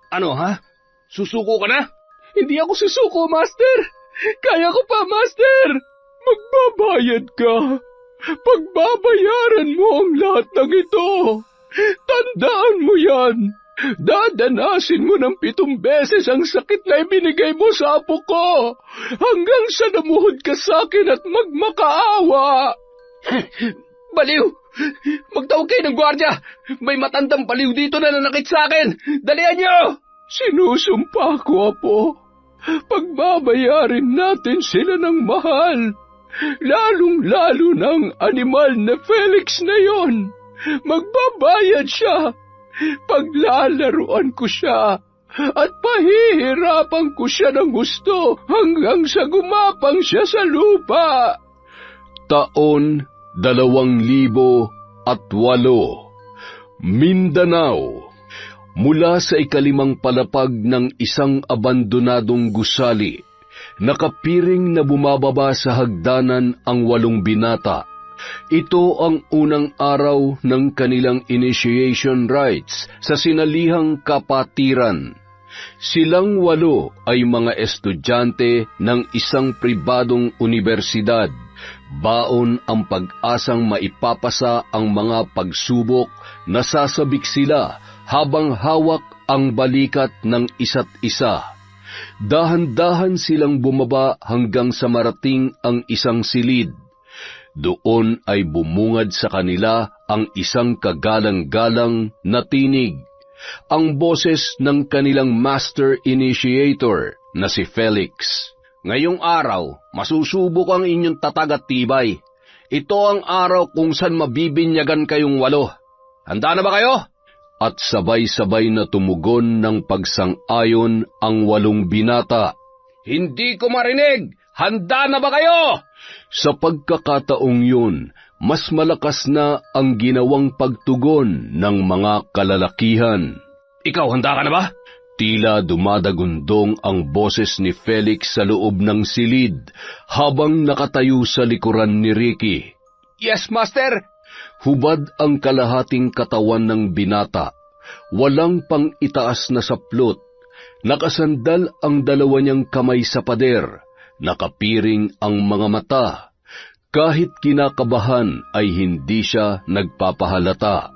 Ano ha? Susuko ka na? Hindi ako susuko, Master. Kaya ko pa, Master. Magbabayad ka. Pagbabayaran mo ang lahat ng ito. Tandaan mo yan. Dadanasin mo ng 7 beses ang sakit na ibinigay mo sa apo ko, hanggang sa namuhod ka sa akin at magmakaawa. Baliw! Magtawag kayo ng gwardya! May matandang baliw dito na nanakit sa akin! Dalian niyo! Sinusumpa ko, Apo. Pagbabayarin natin sila ng mahal. Lalong-lalo ng animal na Felix na yon. Magbabayad siya. Paglalaruan ko siya at pahihirapan ko siya ng gusto hanggang sa gumapang siya sa lupa. Taon 2008, Mindanao. Mula sa ikalimang palapag ng isang abandonadong gusali, nakapiring na bumababa sa hagdanan ang 8 binata. Ito ang unang araw ng kanilang initiation rites sa sinalihang kapatiran. Silang 8 ay mga estudyante ng isang pribadong universidad. Baon ang pag-asang maipapasa ang mga pagsubok, nasasabik sila habang hawak ang balikat ng isa't isa. Dahan-dahan silang bumaba hanggang sa marating ang isang silid. Doon ay bumungad sa kanila ang isang kagalang-galang na tinig, ang boses ng kanilang master initiator na si Felix. Ngayong araw, masusubok ang inyong tatag at tibay. Ito ang araw kung saan mabibinyagan kayong 8. Handa na ba kayo? At sabay-sabay na tumugon ng pagsang-ayon ang 8 binata. Hindi ko marinig! Handa na ba kayo? Sa pagkakataong yun, mas malakas na ang ginawang pagtugon ng mga kalalakihan. Ikaw, handa ka na ba? Tila dumadagundong ang boses ni Felix sa loob ng silid habang nakatayo sa likuran ni Ricky. Yes, Master! Hubad ang kalahating katawan ng binata. Walang pang itaas na saplot. Nakasandal ang 2 niyang kamay sa pader. Nakapiring ang mga mata. Kahit kinakabahan ay hindi siya nagpapahalata.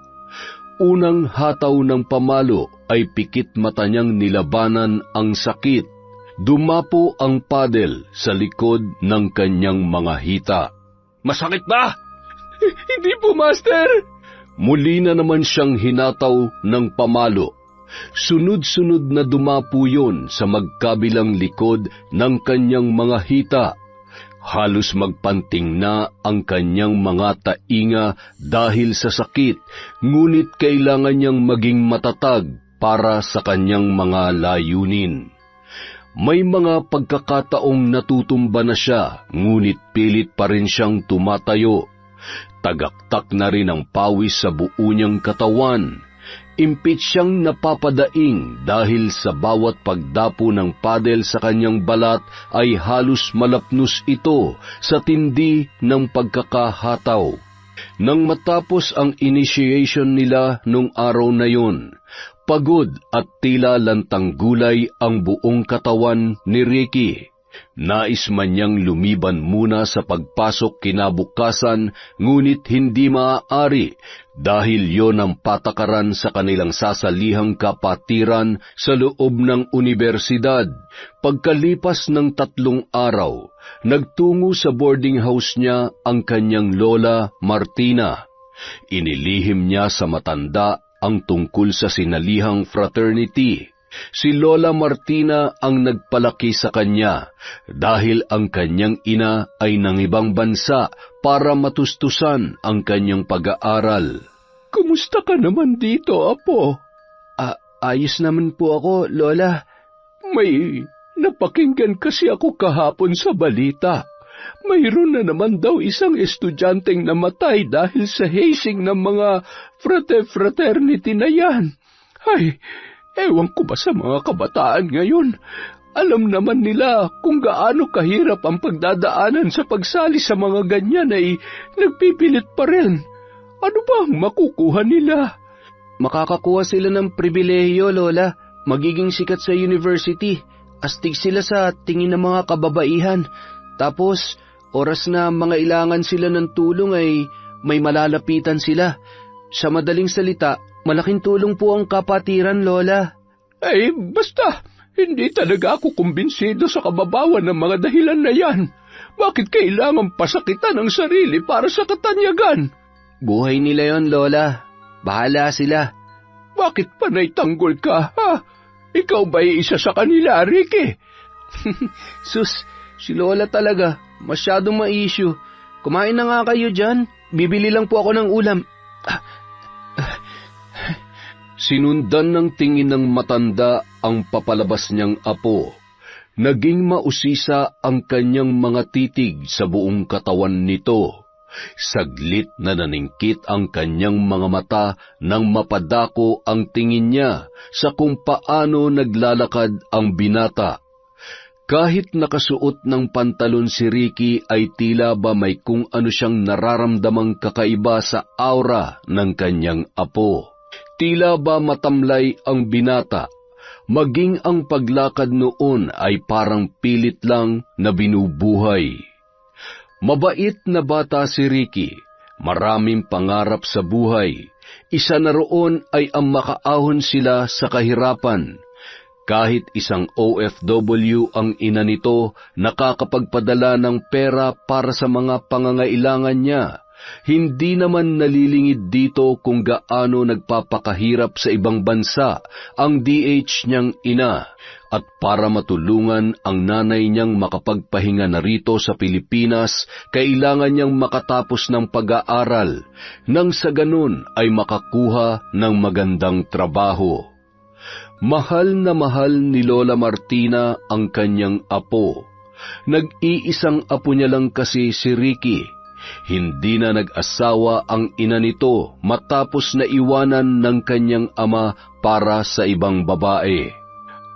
Unang hataw ng pamalo ay pikit mata niyang nilabanan ang sakit. Dumapo ang padel sa likod ng kanyang mga hita. Masakit ba? Hindi po, Master. Muli na naman siyang hinataw ng pamalo. Sunod-sunod na dumapo yun sa magkabilang likod ng kanyang mga hita. Halos magpanting na ang kanyang mga tainga dahil sa sakit, ngunit kailangan niyang maging matatag para sa kanyang mga layunin. May mga pagkakataong natutumba na siya, ngunit pilit pa rin siyang tumatayo. Tagaktak na rin ang pawis sa buo niyang katawan. Impit siyang napapadaing dahil sa bawat pagdapo ng padel sa kanyang balat ay halos malapnos ito sa tindi ng pagkakahataw. Nang matapos ang initiation nila nung araw na yun, pagod at tila lantang gulay ang buong katawan ni Ricky. Nais man niyang lumiban muna sa pagpasok kinabukasan, ngunit hindi maaari dahil yon ang patakaran sa kanilang sasalihang kapatiran sa loob ng universidad. Pagkalipas ng 3 araw, nagtungo sa boarding house niya ang kanyang lola Martina. Inilihim niya sa matanda ang tungkol sa sinalihang fraternity. Si Lola Martina ang nagpalaki sa kanya dahil ang kanyang ina ay nangibang bansa para matustusan ang kanyang pag-aaral. Kumusta ka naman dito, Apo? Ayos naman po ako, Lola. May napakinggan kasi ako kahapon sa balita. Mayroon na naman daw isang estudyanteng namatay dahil sa hazing ng mga fraternity na yan. Ay, ewan ko ba sa mga kabataan ngayon? Alam naman nila kung gaano kahirap ang pagdadaanan sa pagsali sa mga ganyan ay nagpipilit pa rin. Ano ba ang makukuha nila? Makakakuha sila ng pribilehiyo, Lola. magiging sikat sa university. Astig sila sa tingin ng mga kababaihan. Tapos, oras na mangailangan sila ng tulong ay may malalapitan sila. Sa madaling salita, malaking tulong po ang kapatiran, Lola. Ay, basta, hindi talaga ako kumbinsido sa kababawan ng mga dahilan na yan. Bakit kailangan pasakitan ang sarili para sa katanyagan? Buhay nila yon, Lola. Bahala sila. Bakit panay tanggol ka, ha? Ikaw ba'y isa sa kanila, Ricky? Sus, si Lola talaga. Masyadong ma-issue. Kumain na nga kayo dyan. Bibili lang po ako ng ulam. Sinundan ng tingin ng matanda ang papalabas niyang apo. Naging mausisa ang kanyang mga titig sa buong katawan nito. Saglit na naningkit ang kanyang mga mata nang mapadako ang tingin niya sa kung paano naglalakad ang binata. Kahit nakasuot ng pantalon si Ricky ay tila ba may kung ano siyang nararamdamang kakaiba sa aura ng kanyang apo. Tila ba matamlay ang binata, maging ang paglakad noon ay parang pilit lang na binubuhay. Mabait na bata si Ricky, maraming pangarap sa buhay. Isa na roon ay ang makaahon sila sa kahirapan. Kahit isang OFW ang ina nito, nakakapagpadala ng pera para sa mga pangangailangan niya. Hindi naman nalilingid dito kung gaano nagpapakahirap sa ibang bansa ang DH niyang ina. At para matulungan ang nanay niyang makapagpahinga na rito sa Pilipinas, kailangan niyang makatapos ng pag-aaral, nang sa ganun ay makakuha ng magandang trabaho. Mahal na mahal ni Lola Martina ang kanyang apo. Nag-iisang apo niya lang kasi si Ricky. Hindi na nag-asawa ang ina nito matapos na iwanan ng kanyang ama para sa ibang babae.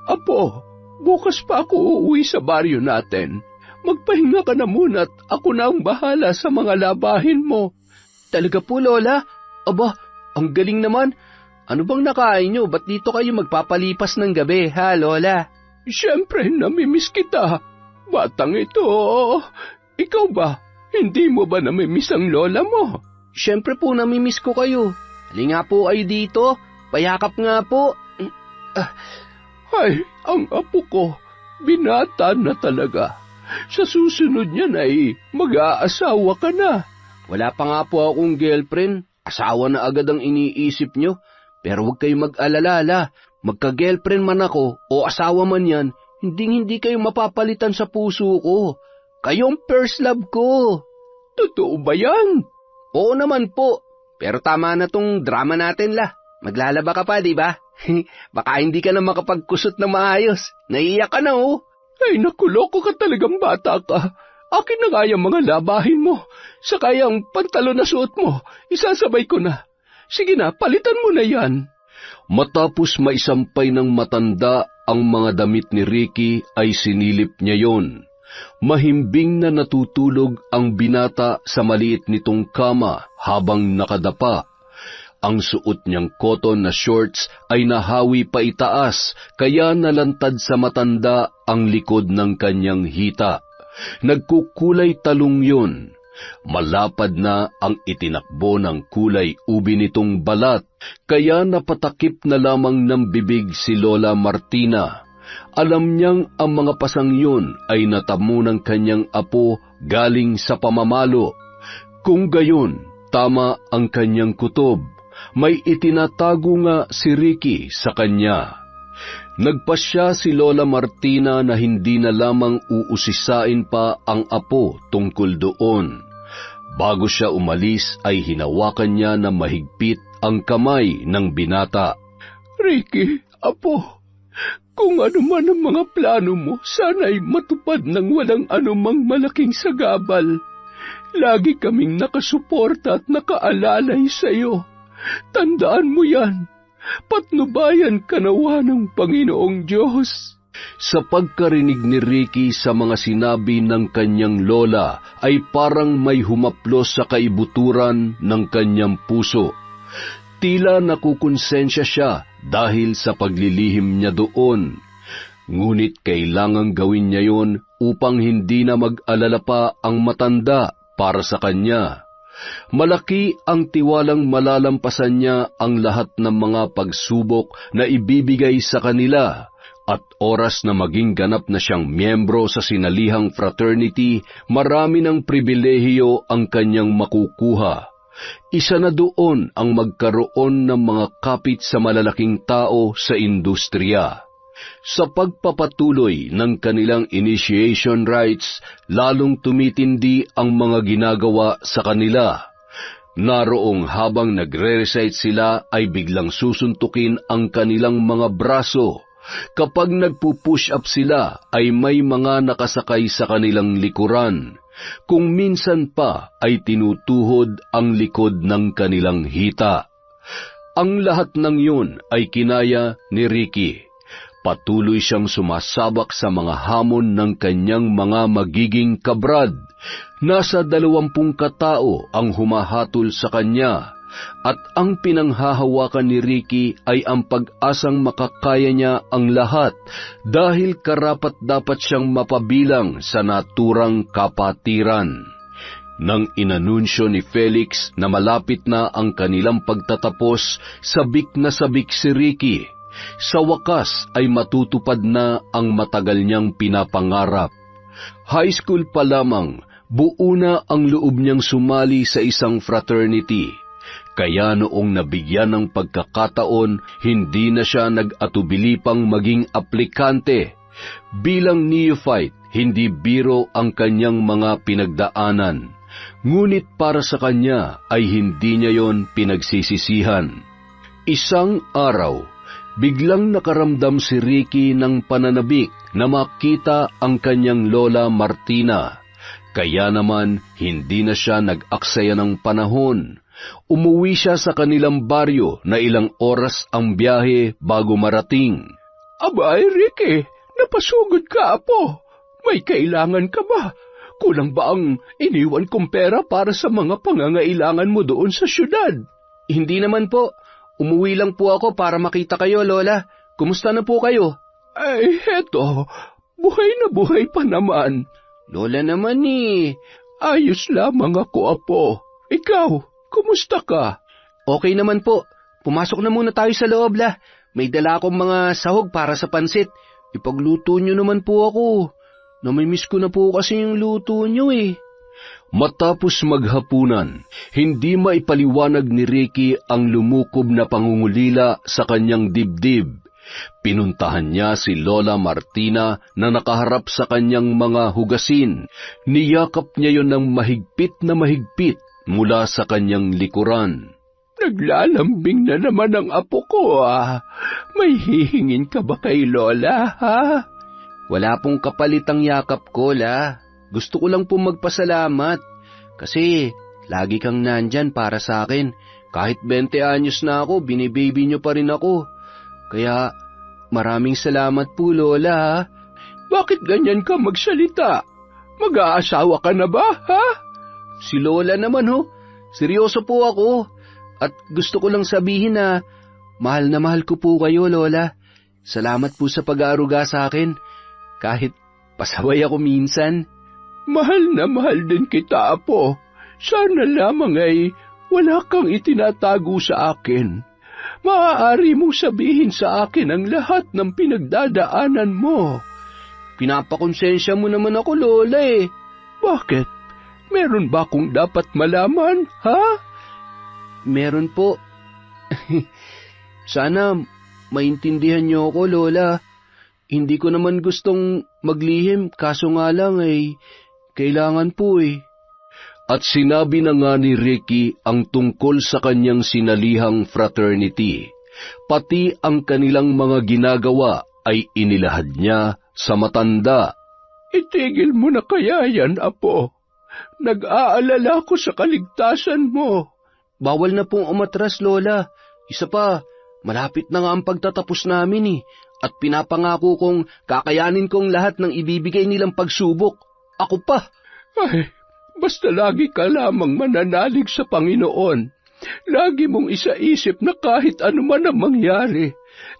Apo, bukas pa ako uuwi sa baryo natin. Magpahinga ka na muna at ako na ang bahala sa mga labahin mo. Talaga po, Lola? Aba, ang galing naman. Ano bang nakain nyo? Ba't dito kayo magpapalipas ng gabi, ha, Lola? Siyempre, namimiss kita. Batang ito. Ikaw ba? Hindi mo ba namimiss ang lola mo? Siyempre po, namimiss ko kayo. Halika po kayo dito. Payakap nga po. Ay, ang apo ko, binata na talaga. Sa susunod niyan ay mag-aasawa ka na. Wala pa nga po akong girlfriend. Asawa na agad ang iniisip nyo. Pero huwag kayo mag-alala. Magka-girlfriend man ako o asawa man yan, hindi kayo mapapalitan sa puso ko. Kayo ang first love ko. Totoo ba yan? Oo naman po. Pero tama na tong drama natin la. Maglalaba ka pa, di ba? Baka hindi ka na makapagkusot na maayos. Naiiyak ka na, oh. Ay, nakuloko ka talagang bata ka. Akin na nga yung mga labahin mo. Saka yung pantalon na suot mo, isasabay ko na. Sige na, palitan mo na yan. Matapos maisampay ng matanda ang mga damit ni Ricky ay sinilip niya yon. Mahimbing na natutulog ang binata sa maliit nitong kama habang nakadapa. Ang suot niyang cotton na shorts ay nahawi pa itaas, kaya nalantad sa matanda ang likod ng kanyang hita. Nagkukulay talong yun. Malapad na ang itinakbo ng kulay ubi nitong balat, kaya napatakip na lamang ng bibig si Lola Martina. Alam niyang ang mga pasang yun ay natamo ng kanyang apo galing sa pamamalo. Kung gayon, tama ang kanyang kutob. May itinatago nga si Ricky sa kanya. Nagpasya si Lola Martina na hindi na lamang uusisain pa ang apo tungkol doon. Bago siya umalis ay hinawakan niya na mahigpit ang kamay ng binata. Ricky, apo, kung ano man ang mga plano mo, sana'y matupad ng walang anumang malaking sagabal. Lagi kaming nakasuporta at nakaalalay sa iyo. Tandaan mo yan. Patnubayan ka nawa ng Panginoong Diyos. Sa pagkarinig ni Ricky sa mga sinabi ng kanyang lola, ay parang may humaplos sa kaibuturan ng kanyang puso. Tila nakukonsensya siya dahil sa paglilihim niya doon. Ngunit kailangang gawin niya yon upang hindi na mag-alala pa ang matanda para sa kanya. Malaki ang tiwalang malalampasan niya ang lahat ng mga pagsubok na ibibigay sa kanila, at oras na maging ganap na siyang miyembro sa sinalihang fraternity, marami ng pribilehiyo ang kanyang makukuha. Isa na doon ang magkaroon ng mga kapit sa malalaking tao sa industriya. Sa pagpapatuloy ng kanilang initiation rites, lalong tumitindi ang mga ginagawa sa kanila. Naroong habang nagre-recite sila ay biglang susuntukin ang kanilang mga braso. Kapag nagpo-push up sila ay may mga nakasakay sa kanilang likuran. Kung minsan pa ay tinutuhod ang likod ng kanilang hita. Ang lahat ng yun ay kinaya ni Ricky. Patuloy siyang sumasabak sa mga hamon ng kanyang mga magiging kabrad. Nasa 20 katao ang humahatol sa kanya, at ang pinanghahawakan ni Ricky ay ang pag-asang makakaya niya ang lahat dahil karapat-dapat siyang mapabilang sa naturang kapatiran. Nang inanunsyo ni Felix na malapit na ang kanilang pagtatapos, sabik na sabik si Ricky. Sa wakas ay matutupad na ang matagal niyang pinapangarap. High school pa lamang, buo na ang loob niyang sumali sa isang fraternity. Kaya noong nabigyan ng pagkakataon, hindi na siya nag-atubili pang maging aplikante. Bilang neophyte, hindi biro ang kanyang mga pinagdaanan. Ngunit para sa kanya ay hindi niya yon pinagsisisihan. Isang araw, biglang nakaramdam si Ricky ng pananabik na makita ang kanyang lola Martina. Kaya naman, hindi na siya nag-aksaya ng panahon. Umuwi siya sa kanilang baryo na ilang oras ang biyahe bago marating. Abay, Ricky, napasugod ka, apo. May kailangan ka ba? Kulang ba ang iniwan kong pera para sa mga pangangailangan mo doon sa syudad? Hindi naman po. Umuwi lang po ako para makita kayo, Lola. Kumusta na po kayo? Ay, heto. Buhay na buhay pa naman. Lola naman eh. Ayos lamang ako, apo. Ikaw, kumusta ka? Okay naman po. Pumasok na muna tayo sa loob, La. May dala akong mga sahog para sa pansit. Ipagluto nyo naman po ako. Namimiss ko na po kasi yung luto nyo eh. Matapos maghapunan, hindi maipaliwanag ni Ricky ang lumukob na pangungulila sa kanyang dibdib. Pinuntahan niya si Lola Martina na nakaharap sa kanyang mga hugasin. Niyakap niya yon ng mahigpit na mahigpit mula sa kanyang likuran. Naglalambing na naman ang apo ko, ah. May hihingin ka ba kay Lola, ha? Wala pong kapalitang yakap ko, La. Gusto ko lang pong magpasalamat. Kasi lagi kang nandyan para sa akin. Kahit 20 anyos na ako, binibaby niyo pa rin ako. Kaya maraming salamat po, Lola, ha? Bakit ganyan ka magsalita? Mag-aasawa ka na ba, ha? Si Lola naman, ho. Seryoso po ako. At gusto ko lang sabihin na mahal ko po kayo, Lola. Salamat po sa pag-aaruga sa akin. Kahit pasaway ako minsan. Mahal na mahal din kita, apo. Sana lamang ay wala kang itinatago sa akin. Maaari mong sabihin sa akin ang lahat ng pinagdadaanan mo. Pinapakonsensya mo naman ako, Lola eh. Bakit? Meron ba akong dapat malaman, ha? Meron po. Sana maintindihan niyo ako, Lola. Hindi ko naman gustong maglihim, kaso nga lang ay kailangan po eh. At sinabi na nga ni Ricky ang tungkol sa kanyang sinalihang fraternity. Pati ang kanilang mga ginagawa ay inilahad niya sa matanda. Itigil mo na kaya yan, apo. Nag-aalala ko sa kaligtasan mo. Bawal na pong umatras, Lola. Isa pa, malapit na nga ang pagtatapos namin eh. At pinapangako kong kakayanin kong lahat ng ibibigay nilang pagsubok. Ako pa. Ay, basta lagi ka lamang mananalig sa Panginoon. Lagi mong isaisip na kahit ano man ang mangyari,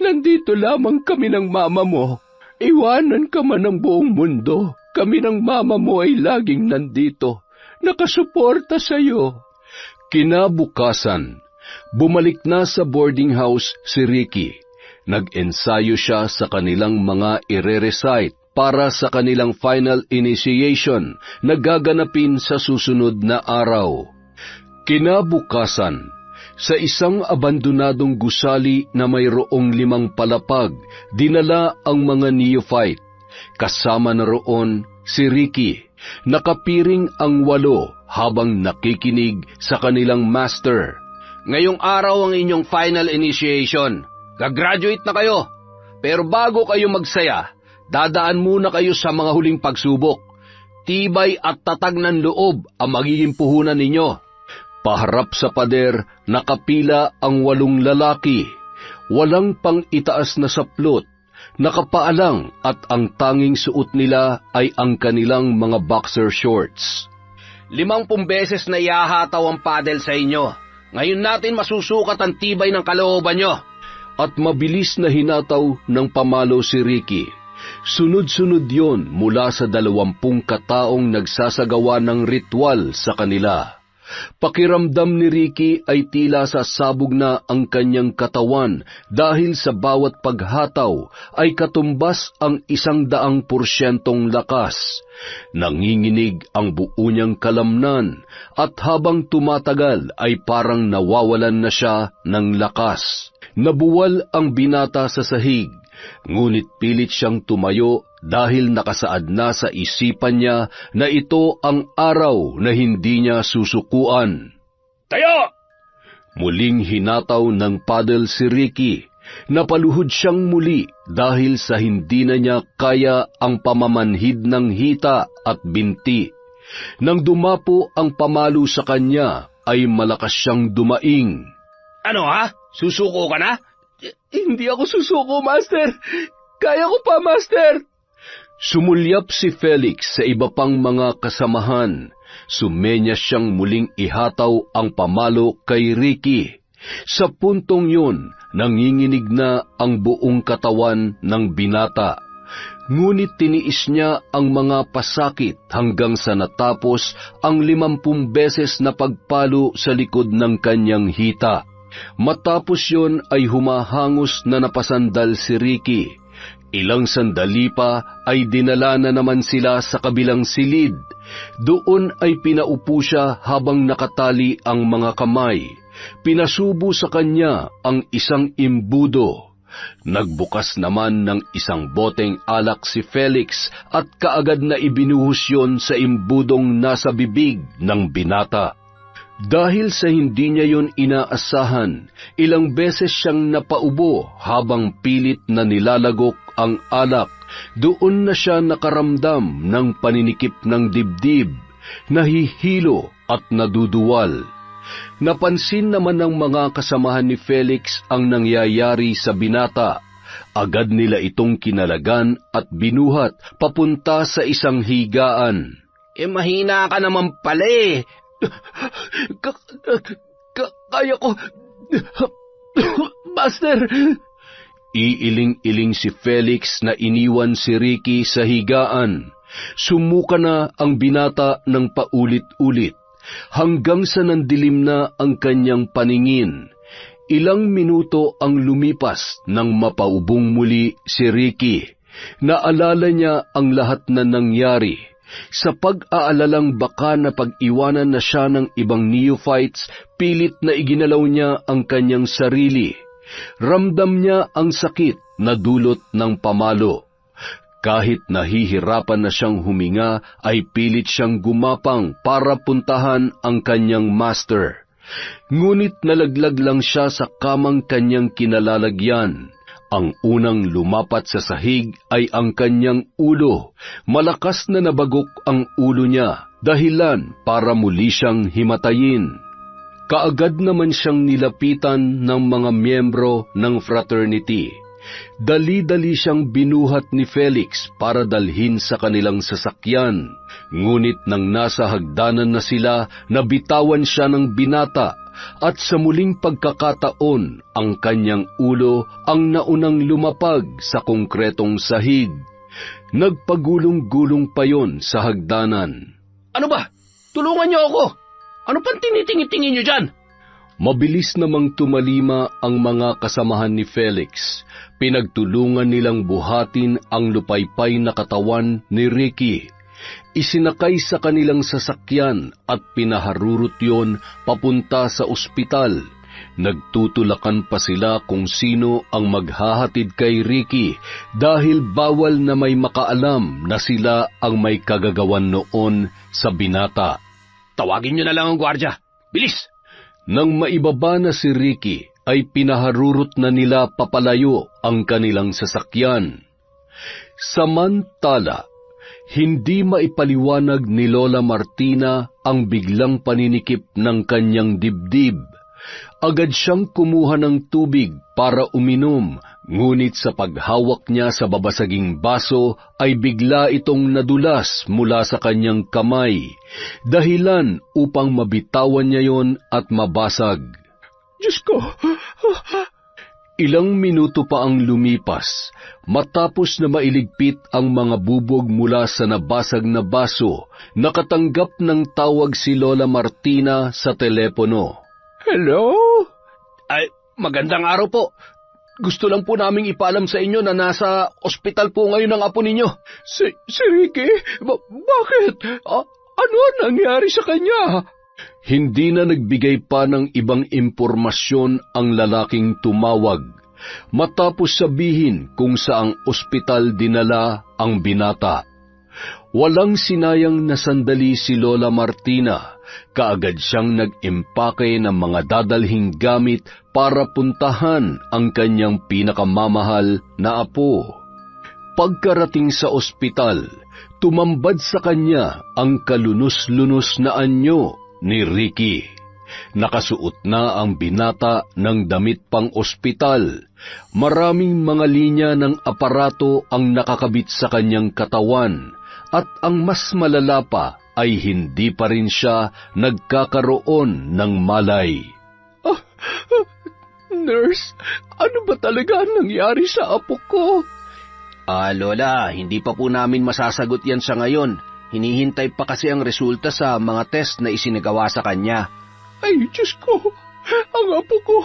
nandito lamang kami ng mama mo. Iwanan ka man ng buong mundo, kami ng mama mo ay laging nandito, nakasuporta sa iyo. Kinabukasan, bumalik na sa boarding house si Ricky. Nag-ensayo siya sa kanilang mga ire-recite para sa kanilang final initiation na gaganapin sa susunod na araw. Kinabukasan, sa isang abandonadong gusali na mayroong 5 palapag, dinala ang mga neophyte. Kasama na roon si Ricky. Nakapiring ang 8 habang nakikinig sa kanilang master. Ngayong araw ang inyong final initiation. Gagraduate na kayo. Pero bago kayo magsaya, dadaan muna kayo sa mga huling pagsubok. Tibay at tatag ng loob ang magiging puhunan ninyo. Paharap sa pader, nakapila ang 8 lalaki. Walang pang-itaas na saplot. Nakapaalang at ang tanging suot nila ay ang kanilang mga boxer shorts. 50 beses na ihahataw ang paddle sa inyo. Ngayon natin masusukat ang tibay ng kalooban nyo. At mabilis na hinataw ng pamalo si Ricky. Sunod-sunod yon mula sa 20 kataong nagsasagawa ng ritual sa kanila. Pakiramdam ni Ricky ay tila sasabog na ang kanyang katawan dahil sa bawat paghataw ay katumbas ang 100% lakas. Nanginginig ang buo niyang kalamnan at habang tumatagal ay parang nawawalan na siya ng lakas. Nabuwal ang binata sa sahig, ngunit pilit siyang tumayo dahil nakasaad na sa isipan niya na ito ang araw na hindi niya susukuan. Tayo! Muling hinataw ng paddle si Ricky. Napaluhod siyang muli dahil sa hindi na niya kaya ang pamamanhid ng hita at binti. Nang dumapo ang pamalo sa kanya, ay malakas siyang dumaing. Ano ha? Susuko ka na? Hindi ako susuko, Master. Kaya ko pa, Master. Sumulyap si Felix sa iba pang mga kasamahan. Sumenya siyang muling ihataw ang pamalo kay Ricky. Sa puntong yun, nanginginig na ang buong katawan ng binata. Ngunit tiniis niya ang mga pasakit hanggang sa natapos ang 50 beses na pagpalo sa likod ng kanyang hita. Matapos yon ay humahangos na napasandal si Ricky. Ilang sandali pa ay dinala na naman sila sa kabilang silid. Doon ay pinaupo siya habang nakatali ang mga kamay. Pinasubo sa kanya ang isang imbudo. Nagbukas naman ng isang boteng alak si Felix at kaagad na ibinuhos yon sa imbudong nasa bibig ng binata. Dahil sa hindi niya yon inaasahan, ilang beses siyang napaubo habang pilit na nilalagok ang alak. Doon na siya nakaramdam ng paninikip ng dibdib, nahihilo at naduduwal. Napansin naman ng mga kasamahan ni Felix ang nangyayari sa binata. Agad nila itong kinalagan at binuhat papunta sa isang higaan. Mahina ka naman pala eh. Kaya ko. Master! Iiling-iling si Felix na iniwan si Ricky sa higaan. Sumuka na ang binata ng paulit-ulit, hanggang sa nandilim na ang kanyang paningin. Ilang minuto ang lumipas nang mapaubong muli si Ricky. Naalala niya ang lahat na nangyari. Sa pag-aalalang baka na pag-iwanan na siya ng ibang neophytes, pilit na iginalaw niya ang kanyang sarili. Ramdam niya ang sakit na dulot ng pamalo. Kahit nahihirapan na siyang huminga, ay pilit siyang gumapang para puntahan ang kanyang master. Ngunit nalaglag lang siya sa kamang kanyang kinalalagyan. Ang unang lumapat sa sahig ay ang kanyang ulo. Malakas na nabagok ang ulo niya, dahilan para muli siyang himatayin. Kaagad naman siyang nilapitan ng mga miyembro ng fraternity. Dali-dali siyang binuhat ni Felix para dalhin sa kanilang sasakyan. Ngunit nang nasa hagdanan na sila, nabitawan siya ng binata at sa muling pagkakataon ang kanyang ulo ang naunang lumapag sa konkretong sahig. Nagpagulong-gulong pa yon sa hagdanan. Ano ba? Tulungan niyo ako! Ano pang tinitingin-tingin niyo dyan? Mabilis namang tumalima ang mga kasamahan ni Felix. Pinagtulungan nilang buhatin ang lupaypay na katawan ni Ricky. Isinakay sa kanilang sasakyan at pinaharurot yon papunta sa ospital. Nagtutulakan pa sila kung sino ang maghahatid kay Ricky dahil bawal na may makaalam na sila ang may kagagawan noon sa binata. Tawagin niyo na lang ang gwardya. Bilis! Nang maibaba na si Ricky, ay pinaharurot na nila papalayo ang kanilang sasakyan. Samantala, hindi maipaliwanag ni Lola Martina ang biglang paninikip ng kanyang dibdib. Agad siyang kumuha ng tubig para uminom, ngunit sa paghawak niya sa babasaging baso ay bigla itong nadulas mula sa kanyang kamay, dahilan upang mabitawan niya yon at mabasag. Diyos ko! Ilang minuto pa ang lumipas, matapos na mailigpit ang mga bubog mula sa nabasag na baso, nakatanggap ng tawag si Lola Martina sa telepono. Hello? Ay, magandang araw po. Gusto lang po naming ipaalam sa inyo na nasa ospital po ngayon ang apo ninyo. Si Ricky? Bakit? Ano nangyari sa kanya? Hindi na nagbigay pa ng ibang impormasyon ang lalaking tumawag, matapos sabihin kung saang ospital dinala ang binata. Walang sinayang na sandali si Lola Martina, kaagad siyang nag-impake ng mga dadalhing gamit para puntahan ang kanyang pinakamamahal na apo. Pagkarating sa ospital, tumambad sa kanya ang kalunos-lunos na anyo ni Ricky. Nakasuot na ang binata ng damit pang ospital. Maraming mga linya ng aparato ang nakakabit sa kanyang katawan, at ang mas malala pa ay hindi pa rin siya nagkakaroon ng malay. Nurse, ano ba talaga ang nangyari sa apo ko? Lola, hindi pa po namin masasagot yan sa ngayon. Hinihintay pa kasi ang resulta sa mga test na isinagawa sa kanya. Ay, Diyos ko! Ang apo ko!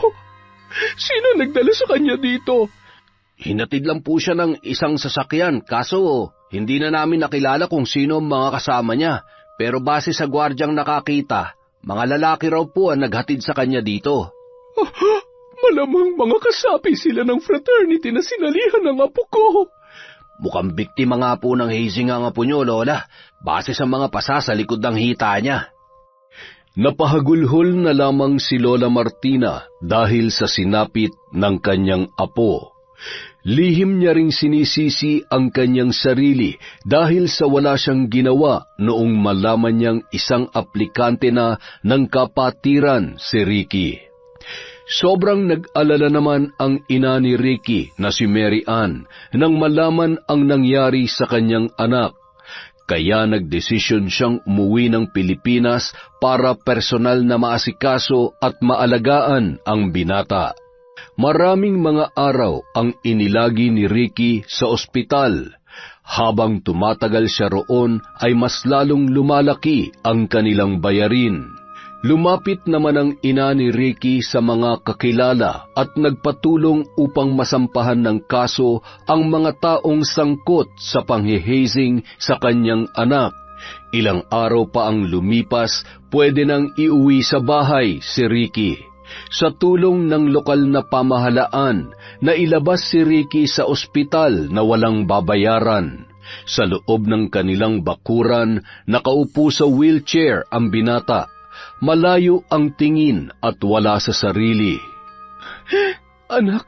Sino nagdala sa kanya dito? Hinatid lang po siya ng isang sasakyan, kaso hindi na namin nakilala kung sino ang mga kasama niya. Pero base sa gwardyang nakakita, mga lalaki raw po ang naghatid sa kanya dito. Malamang mga kasapi sila ng fraternity na sinalihan ng apo ko. Mukhang biktima nga po ng hazing ang apo niyo, Lola, base sa mga pasa sa likod ng hita niya. Napahagulhol na lamang si Lola Martina dahil sa sinapit ng kanyang apo. Lihim niya ring sinisisi ang kanyang sarili dahil sa wala siyang ginawa noong malaman niyang isang aplikante na ng kapatiran si Ricky. Sobrang nag-alala naman ang ina ni Ricky na si Mary Ann nang malaman ang nangyari sa kanyang anak. Kaya nagdesisyon siyang umuwi ng Pilipinas para personal na maasikaso at maalagaan ang binata. Maraming mga araw ang inilagi ni Ricky sa ospital. Habang tumatagal siya roon ay mas lalong lumalaki ang kanilang bayarin. Lumapit naman ang ina ni Ricky sa mga kakilala at nagpatulong upang masampahan ng kaso ang mga taong sangkot sa panghihazing sa kanyang anak. Ilang araw pa ang lumipas, pwede nang iuwi sa bahay si Ricky. Sa tulong ng lokal na pamahalaan, nailabas si Ricky sa ospital na walang babayaran. Sa loob ng kanilang bakuran, nakaupo sa wheelchair ang binata. Malayo ang tingin at wala sa sarili. Anak,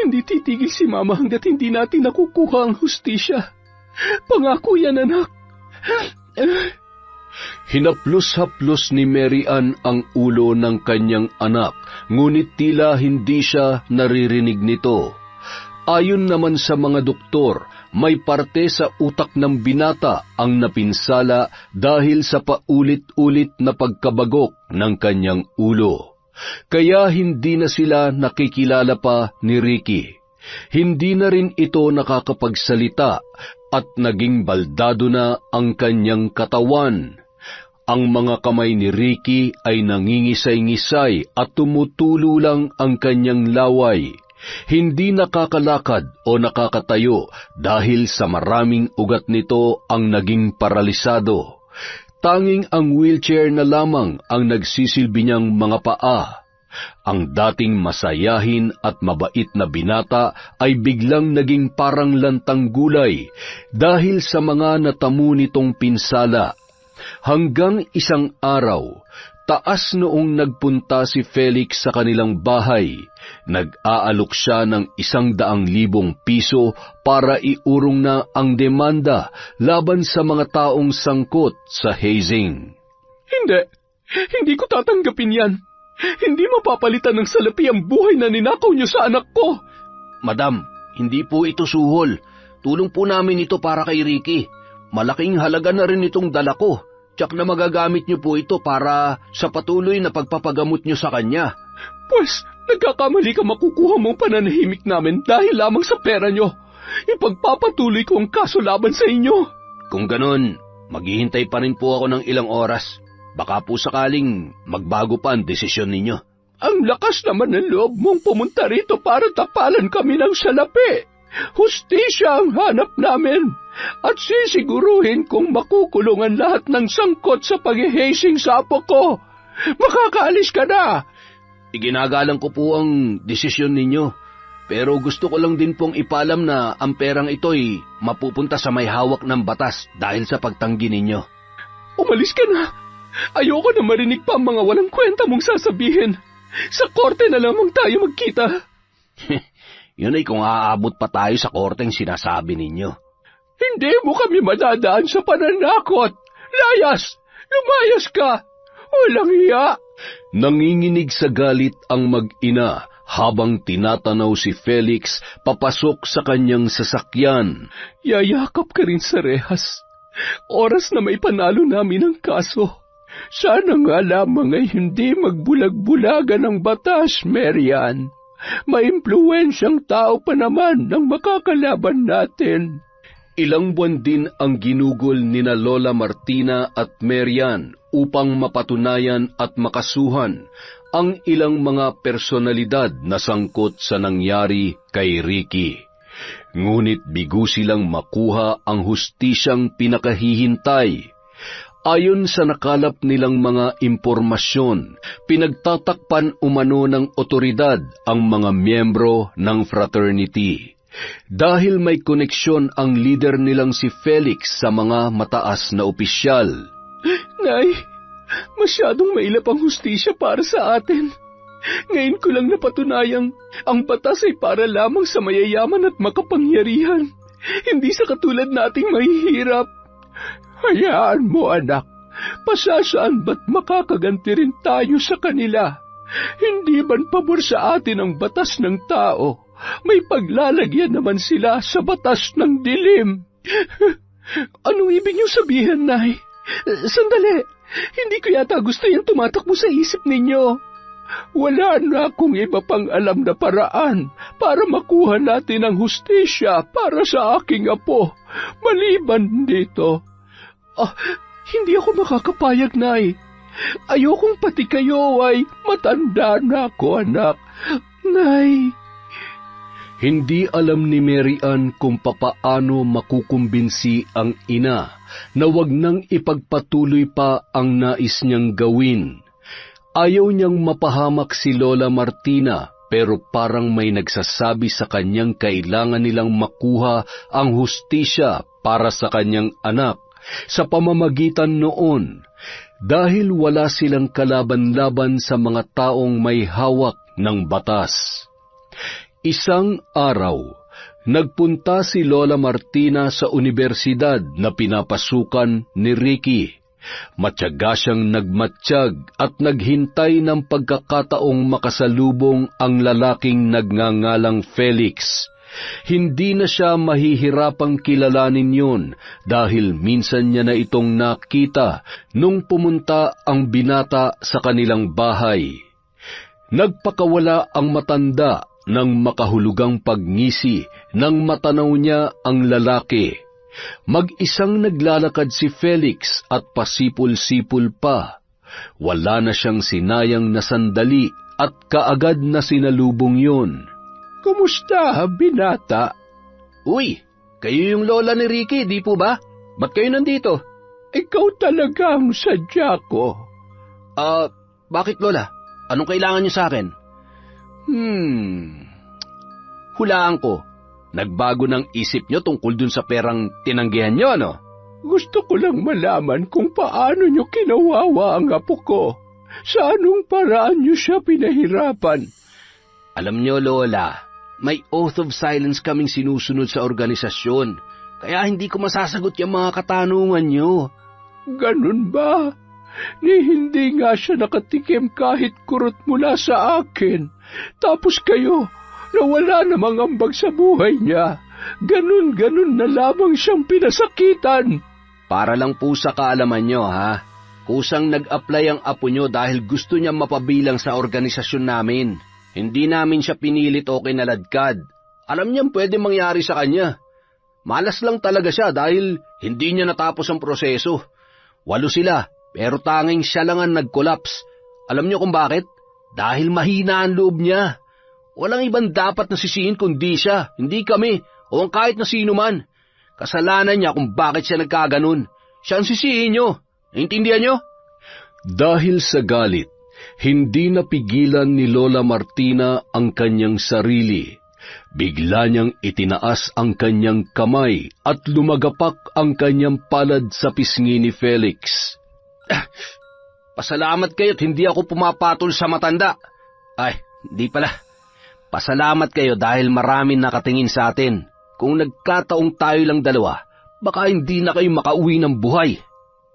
hindi titigil si Mama hanggat hindi natin nakukuha ang hustisya. Pangako yan, anak. Hinaplos-haplos ni Mary Ann ang ulo ng kanyang anak, ngunit tila hindi siya naririnig nito. Ayon naman sa mga doktor, may parte sa utak ng binata ang napinsala dahil sa paulit-ulit na pagkabagok ng kanyang ulo. Kaya hindi na sila nakikilala pa ni Ricky. Hindi na rin ito nakakapagsalita at naging baldado na ang kanyang katawan. Ang mga kamay ni Ricky ay nangingisay-ngisay at tumutulo lang ang kanyang laway. Hindi nakakalakad o nakakatayo dahil sa maraming ugat nito ang naging paralisado. Tanging ang wheelchair na lamang ang nagsisilbi niyang mga paa. Ang dating masayahin at mabait na binata ay biglang naging parang lantang gulay dahil sa mga natamo nitong pinsala. Hanggang isang araw, taas noong nagpunta si Felix sa kanilang bahay, nag-aalok siya ng 100,000 piso para iurong na ang demanda laban sa mga taong sangkot sa hazing. Hindi ko tatanggapin yan. Hindi mapapalitan ng salapi ang buhay na ninakaw niyo sa anak ko. Madam, hindi po ito suhol. Tulong po namin ito para kay Ricky. Malaking halaga na rin itong dala ko. Tsak na magagamit niyo po ito para sa patuloy na pagpapagamot niyo sa kanya. Pues, nagkakamali ka makukuha mong pananahimik namin dahil lamang sa pera niyo. Ipagpapatuloy ko ang kaso laban sa inyo. Kung ganon, maghihintay pa rin po ako ng ilang oras. Baka po sakaling magbago pa ang desisyon ninyo. Ang lakas naman ng loob mong pumunta rito para tapalan kami ng salapi. Hustisya ang hanap namin at sisiguruhin kong makukulungan lahat ng sangkot sa paghihasing sa apo ko. Makakaalis ka na. Iginagalang ko po ang desisyon ninyo, pero gusto ko lang din pong ipaalam na ang perang ito'y mapupunta sa may hawak ng batas dahil sa pagtanggi ninyo. Umalis ka na. Ayoko na marinig pa ang mga walang kwenta mong sasabihin. Sa korte na lamang tayo magkita. Yun ay kung aabot pa tayo sa korteng sinasabi ninyo. Hindi mo kami madadaan sa pananakot. Layas! Lumayas ka! Walang hiya! Nanginginig sa galit ang mag-ina habang tinatanaw si Felix papasok sa kanyang sasakyan. Yayakap ka rin sa rehas. Oras na may panalo namin ang kaso. Sana nga lamang ay hindi magbulag-bulagan ang batas, Marian. Maimpluwensyang tao pa naman ang makakalaban natin. Ilang buwan din ang ginugol nina Lola Martina at Marian upang mapatunayan at makasuhan ang ilang mga personalidad na sangkot sa nangyari kay Ricky. Ngunit bigo silang makuha ang hustisyang pinakahihintay. Ayon sa nakalap nilang mga impormasyon, pinagtatakpan umano ng otoridad ang mga miyembro ng fraternity. Dahil may koneksyon ang leader nilang si Felix sa mga mataas na opisyal. Nay, masyadong mailap ang hustisya para sa atin. Ngayon ko lang napatunayang ang batas ay para lamang sa mayayaman at makapangyarihan, hindi sa katulad nating mahihirap. Hayaan mo, anak. Pasasaan ba't makakaganti rin tayo sa kanila? Hindi man pabor sa atin ang batas ng tao. May paglalagyan naman sila sa batas ng dilim. Anong ibig niyo sabihin, Nay? Sandali, hindi ko yata gusto yung tumatakbo sa isip ninyo. Wala na akong iba pang alam na paraan para makuha natin ang hustisya para sa aking apo. Maliban dito. Hindi ako makakapayag, Nay. Ayokong pati kayo ay matanda na ako, anak. Nay. Hindi alam ni Mary Ann kung papaano makukumbinsi ang ina na wag nang ipagpatuloy pa ang nais niyang gawin. Ayaw niyang mapahamak si Lola Martina, pero parang may nagsasabi sa kanyang kailangan nilang makuha ang hustisya para sa kanyang anak sa pamamagitan noon, dahil wala silang kalaban-laban sa mga taong may hawak ng batas. Isang araw, nagpunta si Lola Martina sa universidad na pinapasukan ni Ricky. Matyaga siyang nagmatsyag at naghintay ng pagkakataong makasalubong ang lalaking nagngangalang Felix. Hindi na siya mahihirapang kilalanin yun dahil minsan niya na itong nakita nung pumunta ang binata sa kanilang bahay. Nagpakawala ang matanda ng makahulugang pagngisi nang matanaw niya ang lalaki. Mag-isang naglalakad si Felix at pasipol-sipol pa. Wala na siyang sinayang na sandali at kaagad na sinalubong yun. Kumusta, binata? Uy, kayo yung lola ni Ricky, di po ba? Ba't kayo nandito? Ikaw talaga ang sadya ko. Bakit lola? Anong kailangan niyo sa akin? Hulaan ko. Nagbago ng isip niyo tungkol dun sa perang tinanggihan niyo, no? Gusto ko lang malaman kung paano niyo kinawawa ang apo ko. Sa anong paraan niyo siya pinahirapan? Alam niyo, lola, may oath of silence kaming sinusunod sa organisasyon. Kaya hindi ko masasagot yung mga katanungan niyo. Ganun ba? Hindi nga siya nakatikim kahit kurot mula sa akin. Tapos kayo, nawala namang ambag sa buhay niya. Ganun na lamang siyang pinasakitan. Para lang po sa kaalaman niyo, ha? Kusang nag-apply ang apo niyo dahil gusto niya mapabilang sa organisasyon namin. Hindi namin siya pinilit o kinaladkad. Alam niyang pwede mangyari sa kanya. Malas lang talaga siya dahil hindi niya natapos ang proseso. 8 sila, pero tanging siya lang ang nag-collapse. Alam niyo kung bakit? Dahil mahina ang loob niya. Walang ibang dapat nasisihin kundi siya, hindi kami, o ang kahit na sino man. Kasalanan niya kung bakit siya nagkaganon. Siya ang sisihin niyo. Naintindihan niyo? Dahil sa galit, hindi napigilan ni Lola Martina ang kanyang sarili. Bigla niyang itinaas ang kanyang kamay at lumagapak ang kanyang palad sa pisngi ni Felix. Pasalamat kayo't hindi ako pumapatol sa matanda. Ay, hindi pala. Pasalamat kayo dahil maraming nakatingin sa atin. Kung nagkataong tayo lang dalawa, baka hindi na kayo makauwi ng buhay.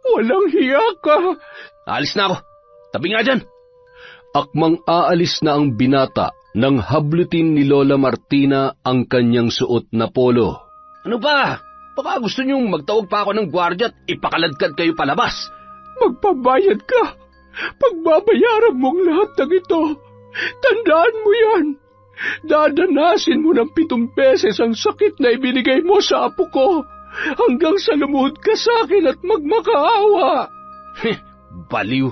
Walang hiya ka. Alis na ako. Tabi nga dyan. Akmang aalis na ang binata nang hablutin ni Lola Martina ang kanyang suot na polo. Ano ba? Baka gusto niyong magtawag pa ako ng gwardya at ipakaladkad kayo palabas. Magpabayad ka. Pagbabayaran mong lahat ng ito. Tandaan mo yan. Dadanasin mo ng 7 beses ang sakit na ibinigay mo sa apo ko hanggang sa lumuhod ka sa akin at magmakaawa. Baliw.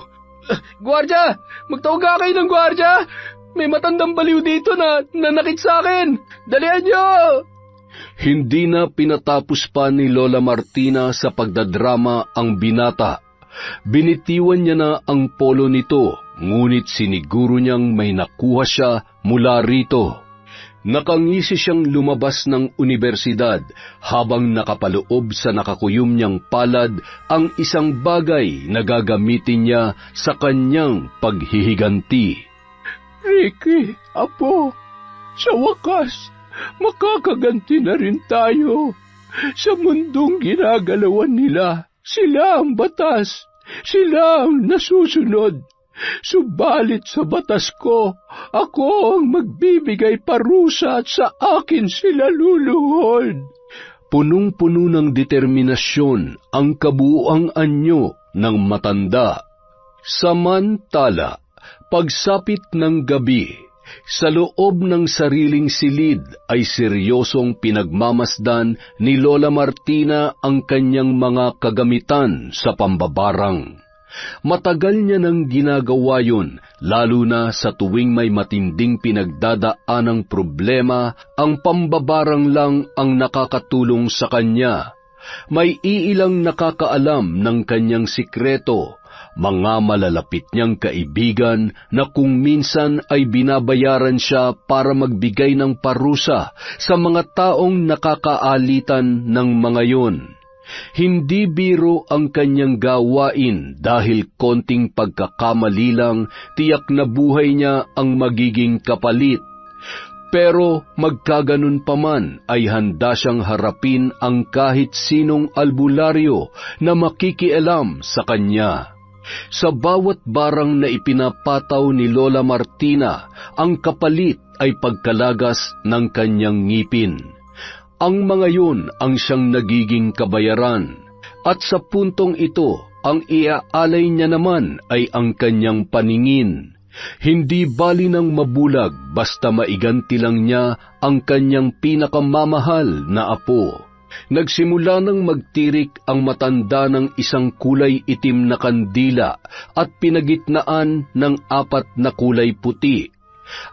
Gwardya! Magtawag ka kayo ng gwardya! May matandang baliw dito na nanakit sa akin! Dalihan niyo! Hindi na pinatapos pa ni Lola Martina sa pagdadrama ang binata. Binitiwan niya na ang polo nito, ngunit siniguro niyang may nakuha siya mula rito. Nakangisi siyang lumabas ng unibersidad habang nakapaloob sa nakakuyom niyang palad ang isang bagay na gagamitin niya sa kanyang paghihiganti. Ricky, apo, sa wakas, makakaganti na rin tayo. Sa mundong ginagalawan nila, sila ang batas, sila ang nasusunod. Subalit sa batas ko, ako ang magbibigay parusa at sa akin sila luluhod. Punong-puno ng determinasyon ang kabuuang anyo ng matanda. Samantala, pagsapit ng gabi, sa loob ng sariling silid ay seryosong pinagmamasdan ni Lola Martina ang kanyang mga kagamitan sa pambabarang. Matagal niya nang ginagawa yun, lalo na sa tuwing may matinding pinagdadaanang problema, ang pambabarang lang ang nakakatulong sa kanya. May iilang nakakaalam ng kanyang sikreto, mga malalapit niyang kaibigan na kung minsan ay binabayaran siya para magbigay ng parusa sa mga taong nakakaalitan ng mga yun. Hindi biro ang kanyang gawain dahil konting pagkakamali lang, tiyak na buhay niya ang magiging kapalit. Pero magkaganon pa man ay handa siyang harapin ang kahit sinong albularyo na makikialam sa kanya. Sa bawat barang na ipinapataw ni Lola Martina, ang kapalit ay pagkalagas ng kanyang ngipin. Ang mga yun ang siyang nagiging kabayaran, at sa puntong ito, ang iaalay niya naman ay ang kanyang paningin. Hindi bali ng mabulag basta maiganti lang niya ang kanyang pinakamamahal na apo. Nagsimula nang magtirik ang matanda ng isang kulay itim na kandila at pinagitnaan ng 4 na kulay puti.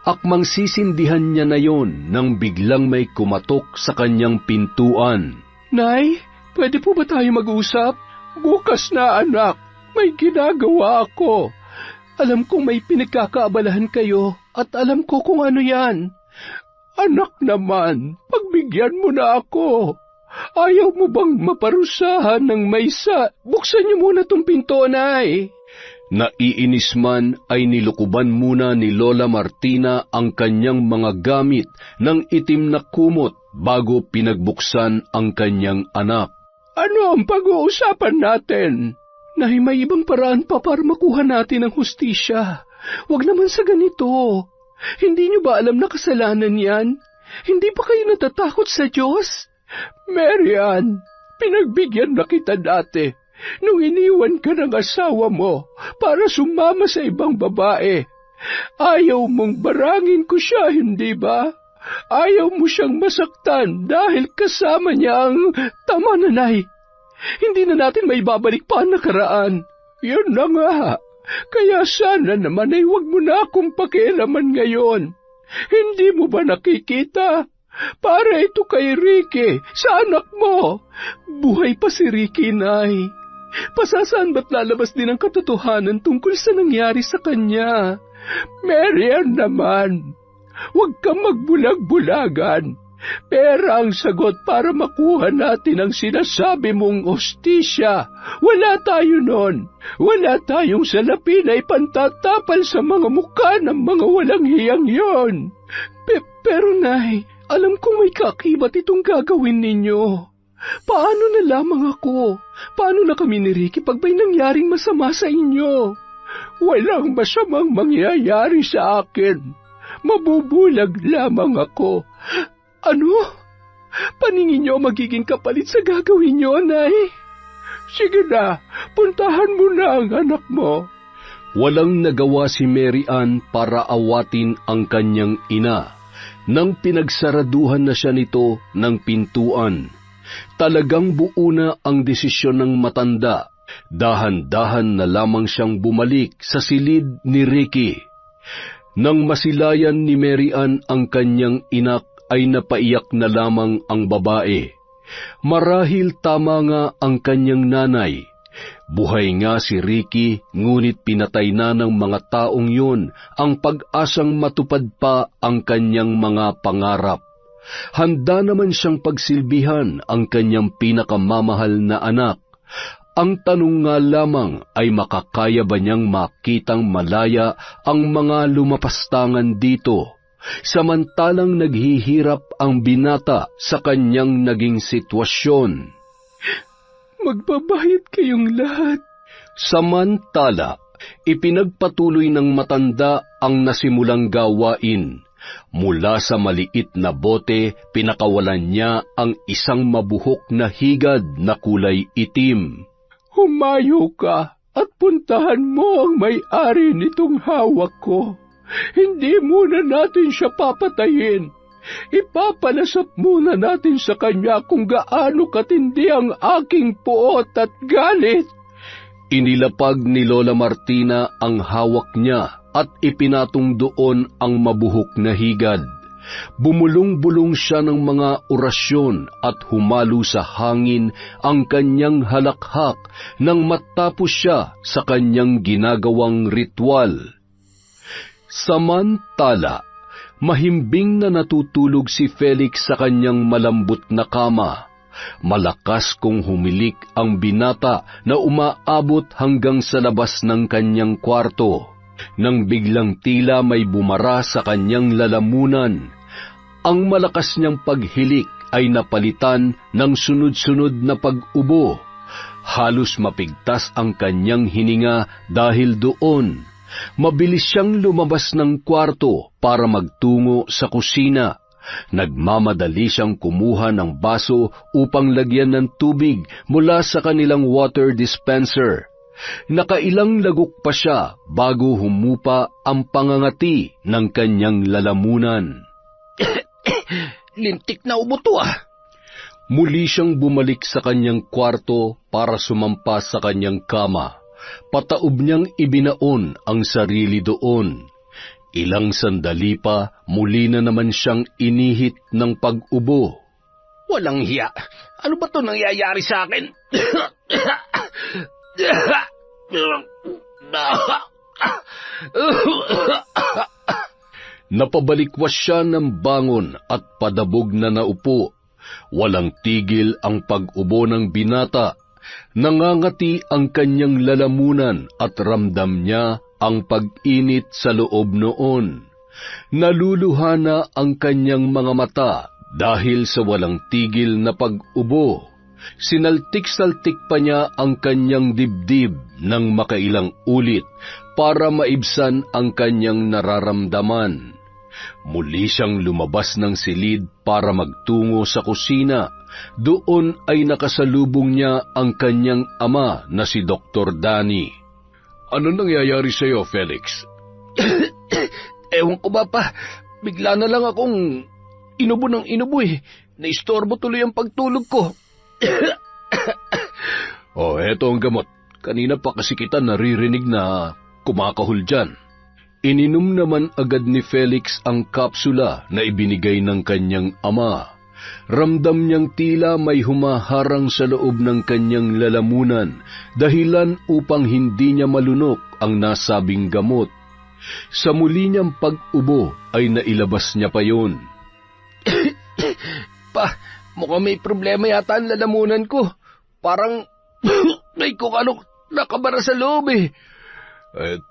Akmang sisindihan niya na yon nang biglang may kumatok sa kanyang pintuan. Nay, pwede po ba tayo mag-usap? Bukas na, anak. May ginagawa ako. Alam kong may pinagkakaabalahan kayo at alam ko kung ano yan. Anak naman, pagbigyan mo na ako. Ayaw mo bang maparusahan ng maysa? Buksan niyo muna tong pinto, Nay. Naiinis man ay nilukuban muna ni Lola Martina ang kanyang mga gamit ng itim na kumot bago pinagbuksan ang kanyang anak. Ano ang pag-uusapan natin? Nay, may ibang paraan pa para makuha natin ang hustisya. Huwag naman sa ganito. Hindi niyo ba alam na kasalanan yan? Hindi pa kayo natatakot sa Diyos? Marian, pinagbigyan na kita dati nung iniwan ka ng asawa mo para sumama sa ibang babae. Ayaw mong barangin ko siya, hindi ba? Ayaw mo siyang masaktan dahil kasama niya ang tama na, Nay. Hindi na natin may babalik pa ang nakaraan. Yun na nga. Kaya sana naman ay huwag mo na akong pakialaman ngayon. Hindi mo ba nakikita? Para ito kay Ricky, sa anak mo. Buhay pa si Ricky, Nay. Pasasaan ba't lalabas din ang katotohanan tungkol sa nangyari sa kanya? Marian naman, huwag kang magbulag-bulagan. Pera ang sagot para makuha natin ang sinasabi mong hustisya. Wala tayo nun. Wala tayong salapi na ipantatapal sa mga mukha ng mga walang hiyang yon. Pero, Nay, alam kong may kaakibat itong gagawin ninyo. Paano na lamang ako? Paano na kami ni Ricky pag may nangyaring masama sa inyo? Walang masamang mangyayari sa akin. Mabubulag lamang ako. Ano? Paningin niyo magiging kapalit sa gagawin niyo, Nay? Sige na, puntahan mo na ang anak mo. Walang nagawa si Mary Ann para awatin ang kanyang ina. Nang pinagsaraduhan na siya nito ng pintuan, talagang buo na ang desisyon ng matanda. Dahan-dahan na lamang siyang bumalik sa silid ni Ricky. Nang masilayan ni Mary Ann ang kanyang inak, ay napaiyak na lamang ang babae. Marahil tama nga ang kanyang nanay. Buhay nga si Ricky, ngunit pinatay na ng mga taong yun ang pag-asang matupad pa ang kanyang mga pangarap. Handa naman siyang pagsilbihan ang kanyang pinakamamahal na anak. Ang tanong nga lamang ay makakaya ba niyang makitang malaya ang mga lumapastangan dito, samantalang naghihirap ang binata sa kanyang naging sitwasyon. Magbabayad kayong lahat. Samantala, ipinagpatuloy ng matanda ang nasimulang gawain. Mula sa maliit na bote, pinakawalan niya ang isang mabuhok na higad na kulay itim. Humayo ka at puntahan mo ang may-ari nitong hawak ko. Hindi muna natin siya papatayin. Ipapalasap muna natin sa kanya kung gaano katindi ang aking puot at galit. Inilapag ni Lola Martina ang hawak niya at ipinatong doon ang mabuhok na higad. Bumulong-bulong siya ng mga orasyon at humalo sa hangin ang kanyang halakhak nang matapos siya sa kanyang ginagawang ritual. Samantala, mahimbing na natutulog si Felix sa kanyang malambot na kama. Malakas kong humilik ang binata na umaabot hanggang sa labas ng kanyang kwarto. Nang biglang tila may bumara sa kanyang lalamunan, ang malakas niyang paghilik ay napalitan ng sunod-sunod na pag-ubo. Halos mapigtas ang kanyang hininga dahil doon. Mabilis siyang lumabas ng kwarto para magtungo sa kusina. Nagmamadali siyang kumuha ng baso upang lagyan ng tubig mula sa kanilang water dispenser. Nakailang lagok pa siya bago humupa ang pangangati ng kanyang lalamunan. Lintik na ubo to ah. Muli siyang bumalik sa kanyang kwarto para sumampa sa kanyang kama. Pataob niyang ibinaon ang sarili doon. Ilang sandali pa, muli na naman siyang inihit ng pag-ubo. Walang hiya. Ano ba to nangyayari sa akin? Napabalikwas siya ng bangon at padabog na naupo. Walang tigil ang pag-ubo ng binata. Nangangati ang kanyang lalamunan at ramdam niya ang pag-init sa loob noon. Naluluha na ang kanyang mga mata dahil sa walang tigil na pag-ubo. Sinaltik-saltik pa niya ang kanyang dibdib ng makailang ulit para maibsan ang kanyang nararamdaman. Muli siyang lumabas ng silid para magtungo sa kusina. Doon ay nakasalubong niya ang kanyang ama na si Dr. Danny. Ano nangyayari sa iyo, Felix? Ewan ko ba pa, bigla na lang akong inubo ng inubo eh. Naistorbo tuloy ang pagtulog ko. Eto ang gamot. Kanina pa kasi kita naririnig na kumakahol dyan. Ininom naman agad ni Felix ang kapsula na ibinigay ng kanyang ama. Ramdam niyang tila may humaharang sa loob ng kanyang lalamunan, dahilan upang hindi niya malunok ang nasabing gamot. Sa muli niyang pag-ubo ay nailabas niya pa yun. Pa, mukhang may problema yata ang lalamunan ko. Parang may kung ano nakabara sa loob eh.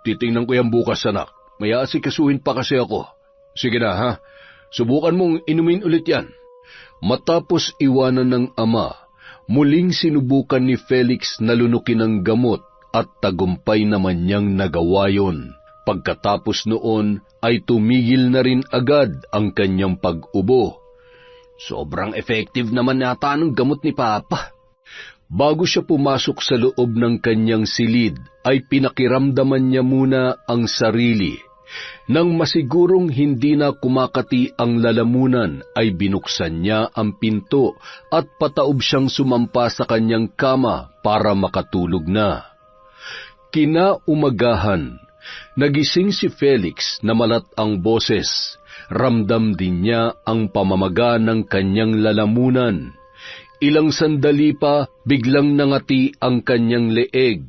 Titingnan ko yan bukas, anak. May aasikasuhin pa kasi ako. Sige na, ha? Subukan mong inumin ulit yan. Matapos iwanan ng ama, muling sinubukan ni Felix na lunukin ang gamot at tagumpay naman niyang nagawa yun. Pagkatapos noon ay tumigil na rin agad ang kanyang pag-ubo. Sobrang effective naman yata ng gamot ni Papa. Bago siya pumasok sa loob ng kanyang silid, ay pinakiramdaman niya muna ang sarili. Nang masigurong hindi na kumakati ang lalamunan, ay binuksan niya ang pinto at pataob siyang sumampa sa kanyang kama para makatulog na. Kinaumagahan, nagising si Felix na malat ang boses. Ramdam din niya ang pamamaga ng kanyang lalamunan. Ilang sandali pa, biglang nangati ang kanyang leeg.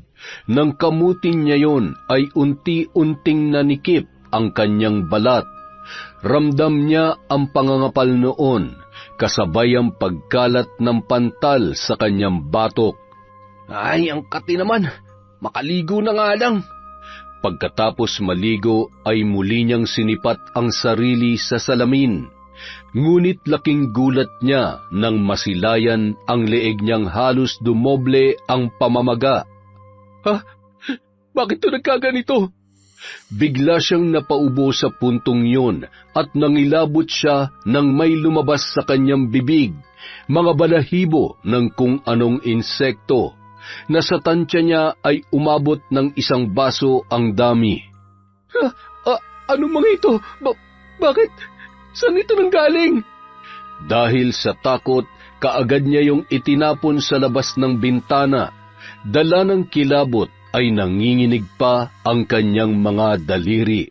Nang kamutin niya yon, ay unti-unting nanikip ang kanyang balat. Ramdam niya ang pangangapal noon, kasabay ang pagkalat ng pantal sa kanyang batok. Ay, ang kati naman. Makaligo na nga lang. Pagkatapos maligo ay muli niyang sinipat ang sarili sa salamin. Ngunit laking gulat niya nang masilayan ang leeg niyang halos dumoble ang pamamaga. Ha? Bakit to nagkaganito? Bigla siyang napaubo sa puntong yun at nangilabot siya nang may lumabas sa kanyang bibig, mga balahibo ng kung anong insekto. Nasa tansya niya ay umabot ng isang baso ang dami. Ano mga ito? Bakit? Saan ito nanggaling? Dahil sa takot, kaagad niya yung itinapon sa labas ng bintana. Dala ng kilabot ay nanginginig pa ang kanyang mga daliri.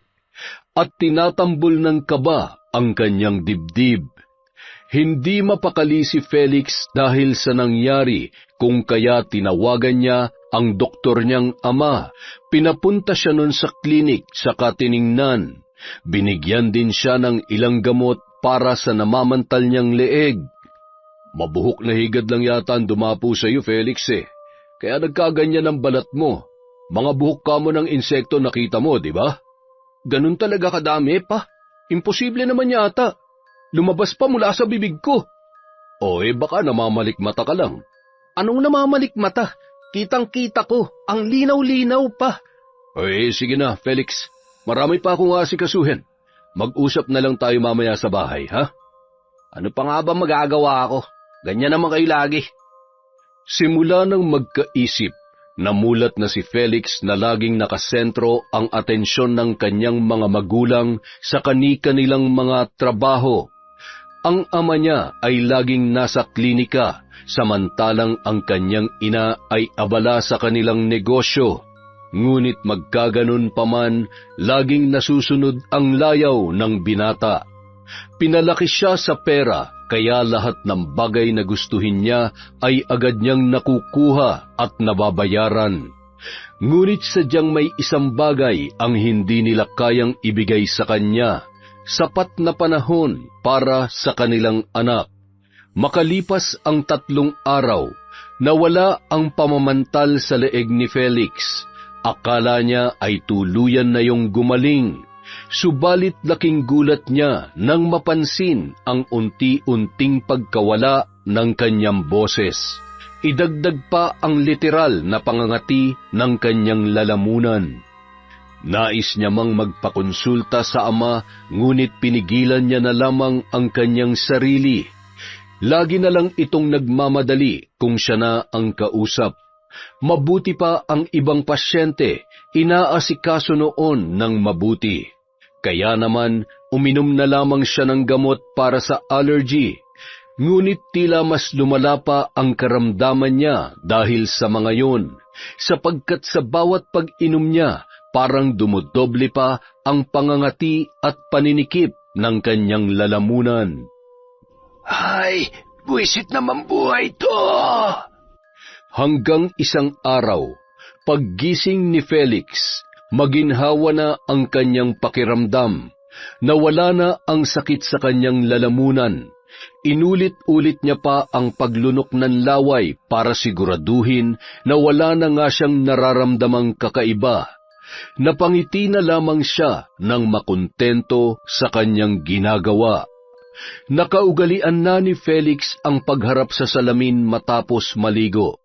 At tinatambol ng kaba ang kanyang dibdib. Hindi mapakali si Felix dahil sa nangyari, kung kaya tinawagan niya ang doktor niyang ama. Pinapunta siya nun sa klinik sa katiningnan. Binigyan din siya ng ilang gamot para sa namamantal niyang leeg. Mabuhok na higad lang yata ang dumapo sa iyo, Felix eh. Kaya nagkaganyan ang balat mo. Mga buhok ka mo ng insekto nakita mo, di ba? Ganun talaga kadami pa. Imposible naman yata. Lumabas pa mula sa bibig ko. Baka namamalikmata ka lang. Anong namamalikmata? Kitang-kita ko, ang linaw-linaw pa. Ay, sige na, Felix. Marami pa akong asikasuhin. Mag-usap na lang tayo mamaya sa bahay, ha? Ano pa nga ba magagawa ako? Ganyan naman kayo lagi. Simula nang magkaisip, namulat na si Felix na laging nakasentro ang atensyon ng kanyang mga magulang sa kani-kanilang mga trabaho. Ang ama niya ay laging nasa klinika, samantalang ang kanyang ina ay abala sa kanilang negosyo. Ngunit magkaganon pa man, laging nasusunod ang layaw ng binata. Pinalaki siya sa pera, kaya lahat ng bagay na gustuhin niya ay agad niyang nakukuha at nababayaran. Ngunit sadyang may isang bagay ang hindi nila kayang ibigay sa kanya, sapat na panahon para sa kanilang anak. Makalipas ang 3 araw, nawala ang pamamantal sa leeg ni Felix. Akala niya ay tuluyan na yung gumaling. Subalit laking gulat niya nang mapansin ang unti-unting pagkawala ng kanyang boses. Idagdag pa ang literal na pangangati ng kanyang lalamunan. Nais niya mang magpakonsulta sa ama, ngunit pinigilan niya na lamang ang kanyang sarili. Lagi na lang itong nagmamadali kung siya na ang kausap. Mabuti pa ang ibang pasyente, inaasikaso noon ng mabuti. Kaya naman, uminom na lamang siya ng gamot para sa allergy. Ngunit tila mas lumala pa ang karamdaman niya dahil sa mga yon, sapagkat sa bawat pag-inom niya, parang dumodoble pa ang pangangati at paninikip ng kanyang lalamunan. Ay, buwisit naman buhay to! Hanggang isang araw, paggising ni Felix, maginhawa na ang kanyang pakiramdam. Nawala na ang sakit sa kanyang lalamunan. Inulit-ulit niya pa ang paglunok ng laway para siguraduhin na wala na nga siyang nararamdamang kakaiba. Napangiti na lamang siya nang makontento sa kanyang ginagawa. Nakaugalian na ni Felix ang pagharap sa salamin matapos maligo.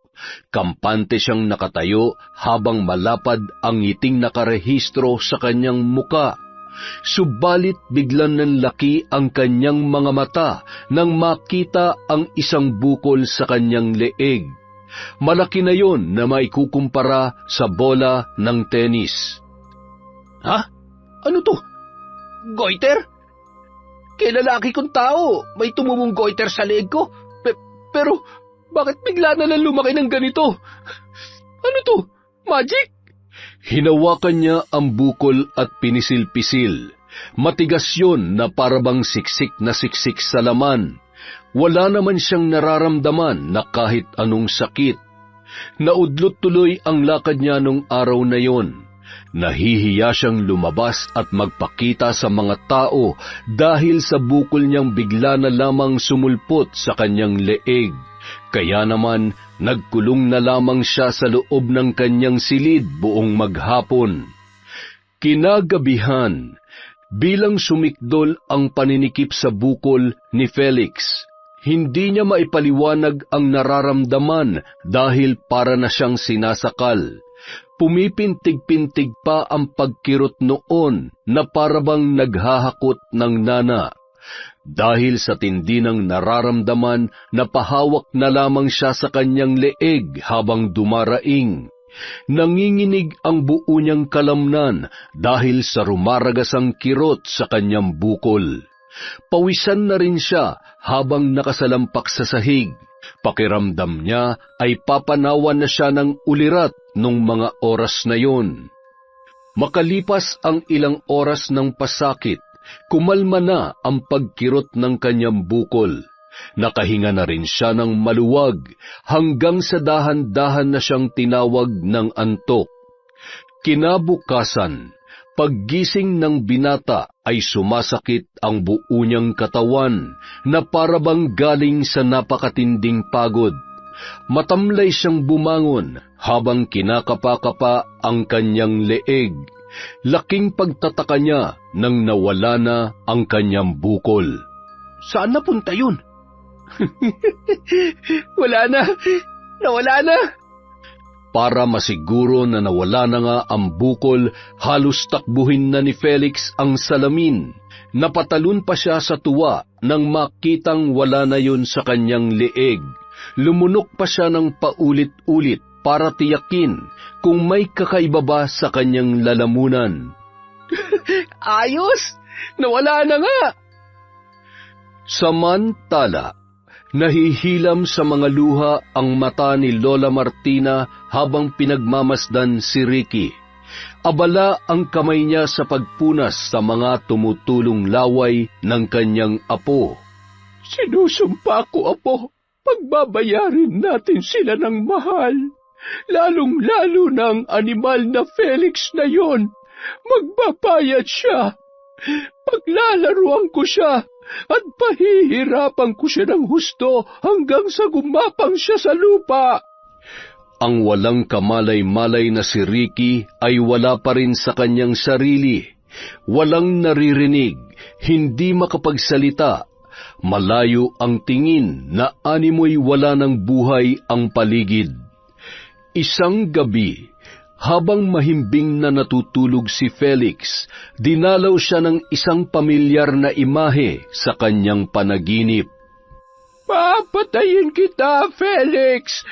Kampante siyang nakatayo habang malapad ang ngiting nakarehistro sa kanyang muka. Subalit biglang nanlaki ang kanyang mga mata nang makita ang isang bukol sa kanyang leeg. Malaki na yon na maikukumpara sa bola ng tenis. Ha? Ano to? Goiter? Kay lalaki kong tao, may tumumong goiter sa leeg ko. Pero bakit bigla na lang lumaki ng ganito? Ano to? Magic? Hinawakan niya ang bukol at pinisil-pisil. Matigas yun na parabang siksik na siksik sa laman. Wala naman siyang nararamdaman na kahit anong sakit. Naudlot tuloy ang lakad niya nung araw na yon. Nahihiya siyang lumabas at magpakita sa mga tao dahil sa bukol niyang bigla na lamang sumulpot sa kanyang leeg. Kaya naman, nagkulong na lamang siya sa loob ng kanyang silid buong maghapon. Kinagabihan, bilang sumikdol ang paninikip sa bukol ni Felix, hindi niya maipaliwanag ang nararamdaman dahil para na siyang sinasakal. Pumipintig-pintig pa ang pagkirot noon na parabang naghahakot ng nana. Dahil sa tindi ng nararamdaman, napahawak na lamang siya sa kanyang leeg habang dumaraing. Nanginginig ang buo niyang kalamnan dahil sa rumaragasang kirot sa kanyang bukol. Pawisan na rin siya habang nakasalampak sa sahig. Pakiramdam niya ay papanawan na siya ng ulirat nung mga oras na yon. Makalipas ang ilang oras ng pasakit, kumalma na ang pagkirot ng kanyang bukol. Nakahinga na rin siya ng maluwag hanggang sa dahan-dahan na siyang tinawag ng antok. Kinabukasan, paggising ng binata ay sumasakit ang buo niyang katawan na parabang galing sa napakatinding pagod. Matamlay siyang bumangon habang kinakapa-kapa ang kanyang leeg. Laking pagtataka niya nang nawala na ang kanyang bukol. Saan napunta yun? Wala na. Nawala na! Para masiguro na nawala na nga ang bukol, halos takbuhin na ni Felix ang salamin. Napatalon pa siya sa tuwa nang makitang wala na yun sa kanyang leeg. Lumunok pa siya ng paulit-ulit para tiyakin kung may kakaiba ba sa kanyang lalamunan. Ayos! Nawala na nga! Samantala, nahihilam sa mga luha ang mata ni Lola Martina habang pinagmamasdan si Ricky. Abala ang kamay niya sa pagpunas sa mga tumutulong laway ng kanyang apo. Sinusumpa ko, Apo, pagbabayarin natin sila ng mahal. Lalong-lalo ng animal na Felix na yon. Magbabayad siya. Paglalaruan ko siya at pahihirapan ko siya ng husto hanggang sa gumapang siya sa lupa. Ang walang kamalay-malay na si Ricky ay wala pa rin sa kanyang sarili. Walang naririnig, hindi makapagsalita. Malayo ang tingin na animoy wala ng buhay ang paligid. Isang gabi, habang mahimbing na natutulog si Felix, dinalaw siya ng isang pamilyar na imahe sa kanyang panaginip. Papatayin kita, Felix!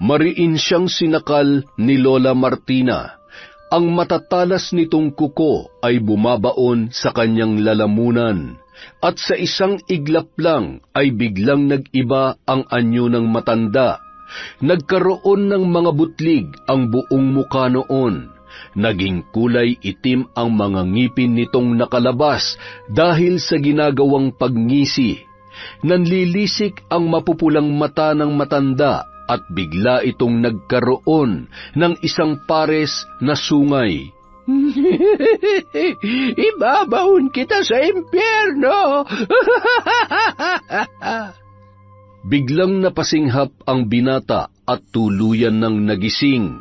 Mariin siyang sinakal ni Lola Martina. Ang matatalas nitong kuko ay bumabaon sa kanyang lalamunan. At sa isang iglap lang ay biglang nag-iba ang anyo ng matanda. Nagkaroon ng mga butlig ang buong muka noon. Naging kulay itim ang mga ngipin nitong nakalabas dahil sa ginagawang pagngisi. Nanlilisik ang mapupulang mata ng matanda at bigla itong nagkaroon ng isang pares na sungay. Ibabaon kita sa impyerno! Biglang napasinghap ang binata at tuluyan ng nagising.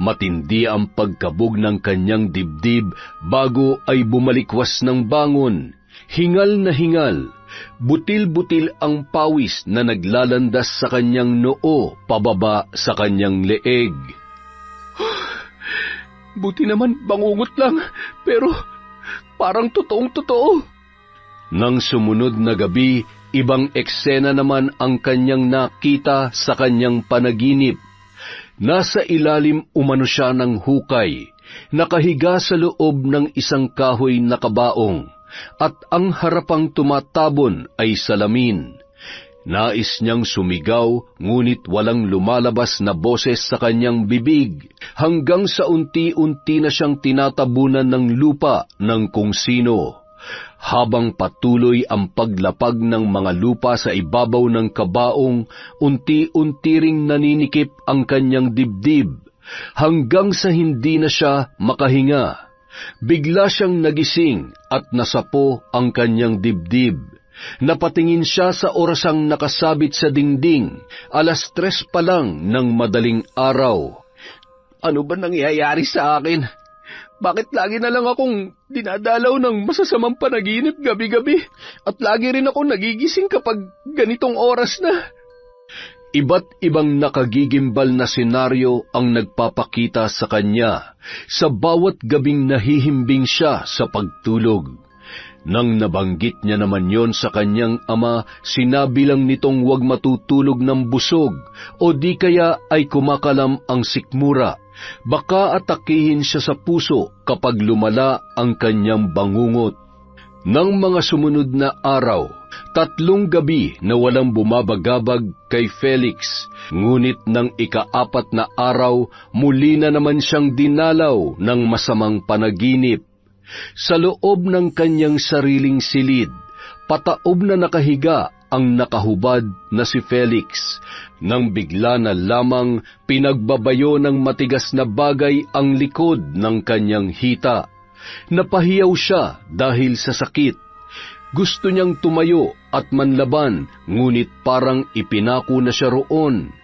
Matindi ang pagkabog ng kanyang dibdib bago ay bumalikwas ng bangon. Hingal na hingal, butil-butil ang pawis na naglalandas sa kanyang noo pababa sa kanyang leeg. Buti naman bangungot lang, pero parang totoong-totoo. Nang sumunod na gabi, ibang eksena naman ang kanyang nakita sa kanyang panaginip. Nasa ilalim umano siya ng hukay, nakahiga sa loob ng isang kahoy na kabaong, at ang harapang tumatabon ay salamin. Nais niyang sumigaw, ngunit walang lumalabas na boses sa kanyang bibig, hanggang sa unti-unti na siyang tinatabunan ng lupa ng kung sino. Habang patuloy ang paglapag ng mga lupa sa ibabaw ng kabaong, unti-unti ring naninikip ang kanyang dibdib, hanggang sa hindi na siya makahinga. Bigla siyang nagising at nasapo ang kanyang dibdib. Napatingin siya sa orasang nakasabit sa dingding, 3:00 pa lang ng madaling araw. Ano ba nangyayari sa akin? Bakit lagi na lang akong dinadalaw ng masasamang panaginip gabi-gabi at lagi rin ako nagigising kapag ganitong oras na? Iba't ibang nakagigimbal na senaryo ang nagpapakita sa kanya sa bawat gabing nahihimbing siya sa pagtulog. Nang nabanggit niya naman yon sa kanyang ama, sinabi lang nitong huwag matutulog ng busog o di kaya ay kumakalam ang sikmura. Baka atakihin siya sa puso kapag lumala ang kanyang bangungot. Nang mga sumunod na araw, 3 gabi na walang bumabagabag kay Felix, ngunit ng ika-4 na araw, muli na naman siyang dinalaw ng masamang panaginip. Sa loob ng kanyang sariling silid, pataob na nakahiga ang nakahubad na si Felix, nang bigla na lamang pinagbabayo ng matigas na bagay ang likod ng kanyang hita. Napahiyaw siya dahil sa sakit. Gusto niyang tumayo at manlaban, ngunit parang ipinako na siya roon.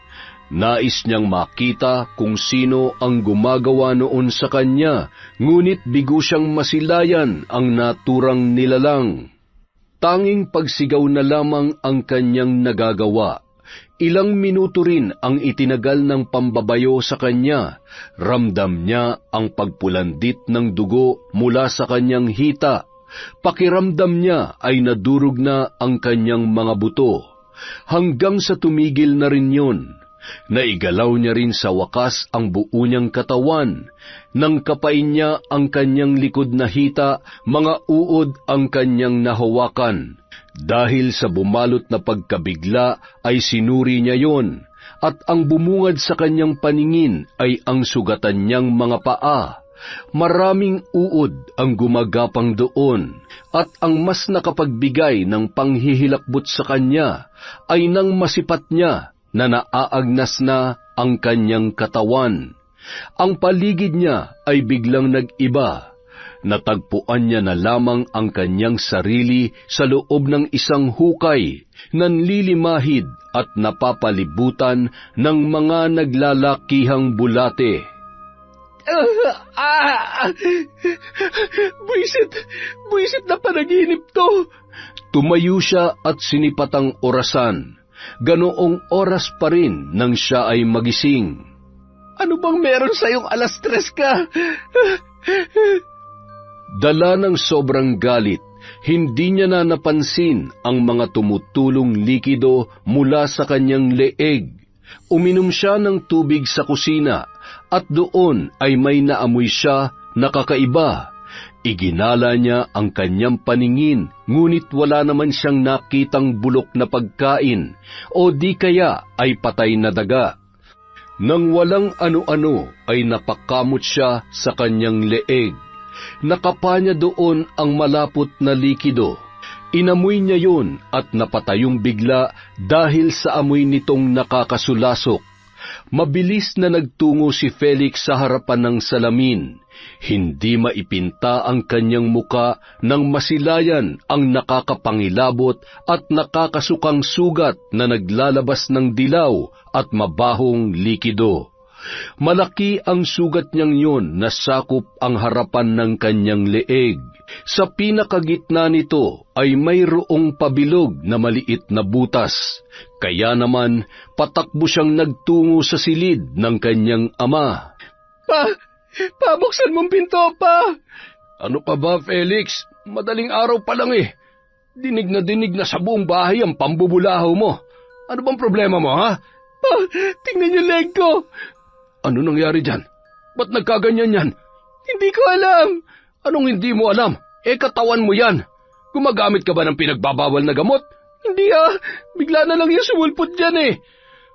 Nais niyang makita kung sino ang gumagawa noon sa kanya, ngunit bigo siyang masilayan ang naturang nilalang. Tanging pagsigaw na lamang ang kanyang nagagawa. Ilang minuto rin ang itinagal ng pambabayo sa kanya. Ramdam niya ang pagpulandit ng dugo mula sa kanyang hita. Pakiramdam niya ay nadurog na ang kanyang mga buto. Hanggang sa tumigil na rin yun. Naigalaw niya rin sa wakas ang buo niyang katawan. Nang kapain niya ang kanyang likod na hita, mga uod ang kanyang nahawakan. Dahil sa bumalot na pagkabigla ay sinuri niya yon, at ang bumungad sa kanyang paningin ay ang sugatan niyang mga paa. Maraming uod ang gumagapang doon, at ang mas nakapagbigay ng panghihilakbot sa kanya ay nang masipat niya na naaagnas na ang kanyang katawan. Ang paligid niya ay biglang nag-iba. Natagpuan niya na lamang ang kanyang sarili sa loob ng isang hukay, nanlilimahid at napapalibutan ng mga naglalakihang bulate. Buisit na panaginip to. Tumayo siya at sinipat ang orasan. Ganoong oras pa rin nang siya ay magising. Ano bang meron sa'yong 3:00 ka? Dala ng sobrang galit, hindi niya na napansin ang mga tumutulong likido mula sa kanyang leeg. Uminom siya ng tubig sa kusina at doon ay may naamoy siya na kakaiba. Iginala niya ang kanyang paningin, ngunit wala naman siyang nakitang bulok na pagkain o di kaya ay patay na daga. Nang walang ano-ano ay napakamot siya sa kanyang leeg. Nakapa niya doon ang malapot na likido. Inamoy niya yun at napatayong bigla dahil sa amoy nitong nakakasulasok. Mabilis na nagtungo si Felix sa harapan ng salamin. Hindi maipinta ang kanyang muka nang masilayan ang nakakapangilabot at nakakasukang sugat na naglalabas ng dilaw at mabahong likido. Malaki ang sugat niyang yon na sakop ang harapan ng kanyang leeg. Sa pinakagitna nito ay mayroong pabilog na maliit na butas. Kaya naman patakbo siyang nagtungo sa silid ng kanyang ama. Pabuksan mong pinto pa! Ano pa ba, Felix? Madaling araw pa lang eh. Dinig na sa buong bahay ang pambubulahaw mo. Ano bang problema mo, ha? Tingnan yung leg ko! Ano nangyari dyan? Ba't nagkaganyan yan? Hindi ko alam. Anong hindi mo alam? Katawan mo yan. Gumagamit ka ba ng pinagbabawal na gamot? Hindi bigla na lang yung sumulpot dyan eh.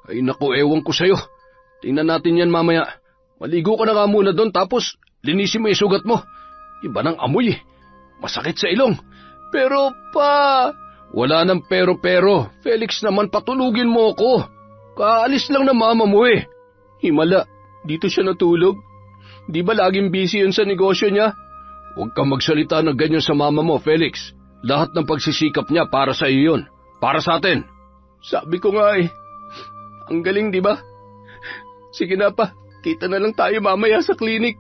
Ay naku, ewan ko sa'yo. Tingnan natin yan mamaya. Maligo ka na nga muna doon tapos linisin mo yung sugat mo. Iba ng amoy eh. Masakit sa ilong. Pero pa... Wala nang pero. Felix naman, patulugin mo ako. Kaalis lang na mama mo eh. Himala, dito siya natulog. Di ba laging busy yun sa negosyo niya? Huwag kang magsalita ng ganyan sa mama mo, Felix. Lahat ng pagsisikap niya para sa iyo yun. Para sa atin. Sabi ko nga eh. Ang galing, di ba? Sige na pa, kita na lang tayo mamaya sa klinik.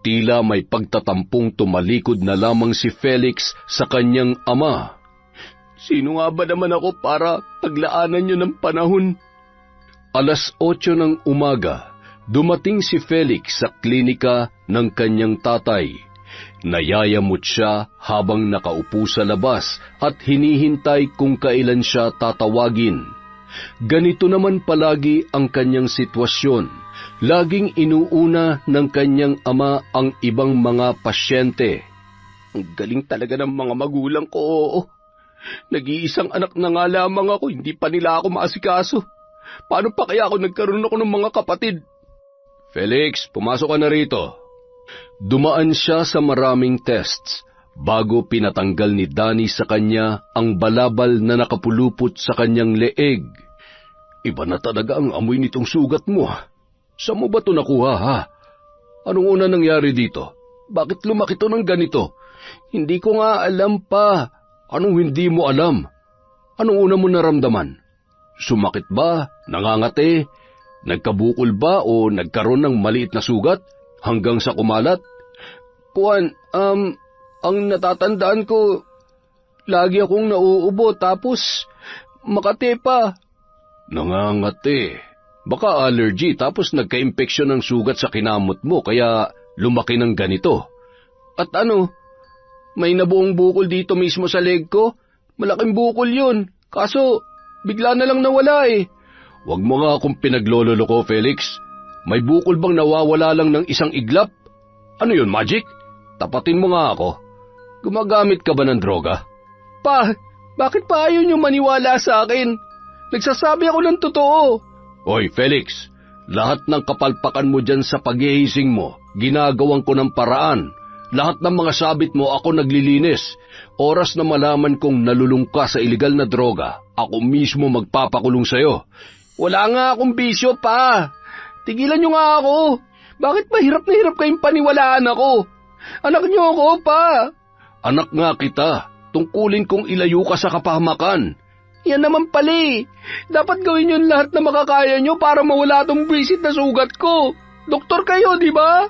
Tila may pagtatampong tumalikod na lamang si Felix sa kanyang ama. Sino nga ba naman ako para paglaanan niyo ng panahon? 8:00 ng umaga, dumating si Felix sa klinika ng kanyang tatay. Nayayamot siya habang nakaupo sa labas at hinihintay kung kailan siya tatawagin. Ganito naman palagi ang kanyang sitwasyon. Laging inuuna ng kanyang ama ang ibang mga pasyente. Ang galing talaga ng mga magulang ko. Nag-iisang anak na nga lamang ako, hindi pa nila ako maasikaso. Paano pa kaya ako nagkaroon ako ng mga kapatid? Felix, pumasok ka na rito. Dumaan siya sa maraming tests bago pinatanggal ni Danny sa kanya ang balabal na nakapulupot sa kanyang leeg. Iba na talaga ang amoy nitong sugat mo. Saan mo ba ito nakuha, ha? Anong una nangyari dito? Bakit lumaki to ng ganito? Hindi ko nga alam pa. Anong hindi mo alam? Anong una mo naramdaman? Sumakit ba? Nangangati? Nagkabukol ba o nagkaroon ng maliit na sugat hanggang sa kumalat? Ang natatandaan ko, Lagi akong nauubo tapos makate pa. Nangangati. Baka allergy tapos nagka-impeksyon ng sugat sa kinamot mo kaya lumaki ng ganito. At may nabuong bukol dito mismo sa leg ko. Malaking bukol yun. Kaso, bigla na lang nawala eh. Huwag mo nga akong pinaglololoko, Felix. May bukol bang nawawala lang ng isang iglap? Ano yun, magic? Tapatin mo nga ako. Gumagamit ka ba ng droga? Pa, bakit pa ayaw niyo maniwala sa akin? Nagsasabi ako ng totoo. Hoy, Felix, lahat ng kapalpakan mo dyan sa paghihising mo, ginagawan ko ng paraan. Lahat ng mga sabit mo ako naglilinis. Oras na malaman kong nalulung ka sa iligal na droga, ako mismo magpapakulong sa'yo. Wala nga akong bisyo, pa. Tigilan niyo nga ako. Bakit mahirap na hirap kayong paniwalaan ako? Anak niyo ako, pa. Anak nga kita. Tungkulin kong ilayo ka sa kapahamakan. Yan naman pala eh. Dapat gawin niyo lahat na makakaya niyo para mawala tong visit na sugat ko. Doktor kayo, di ba?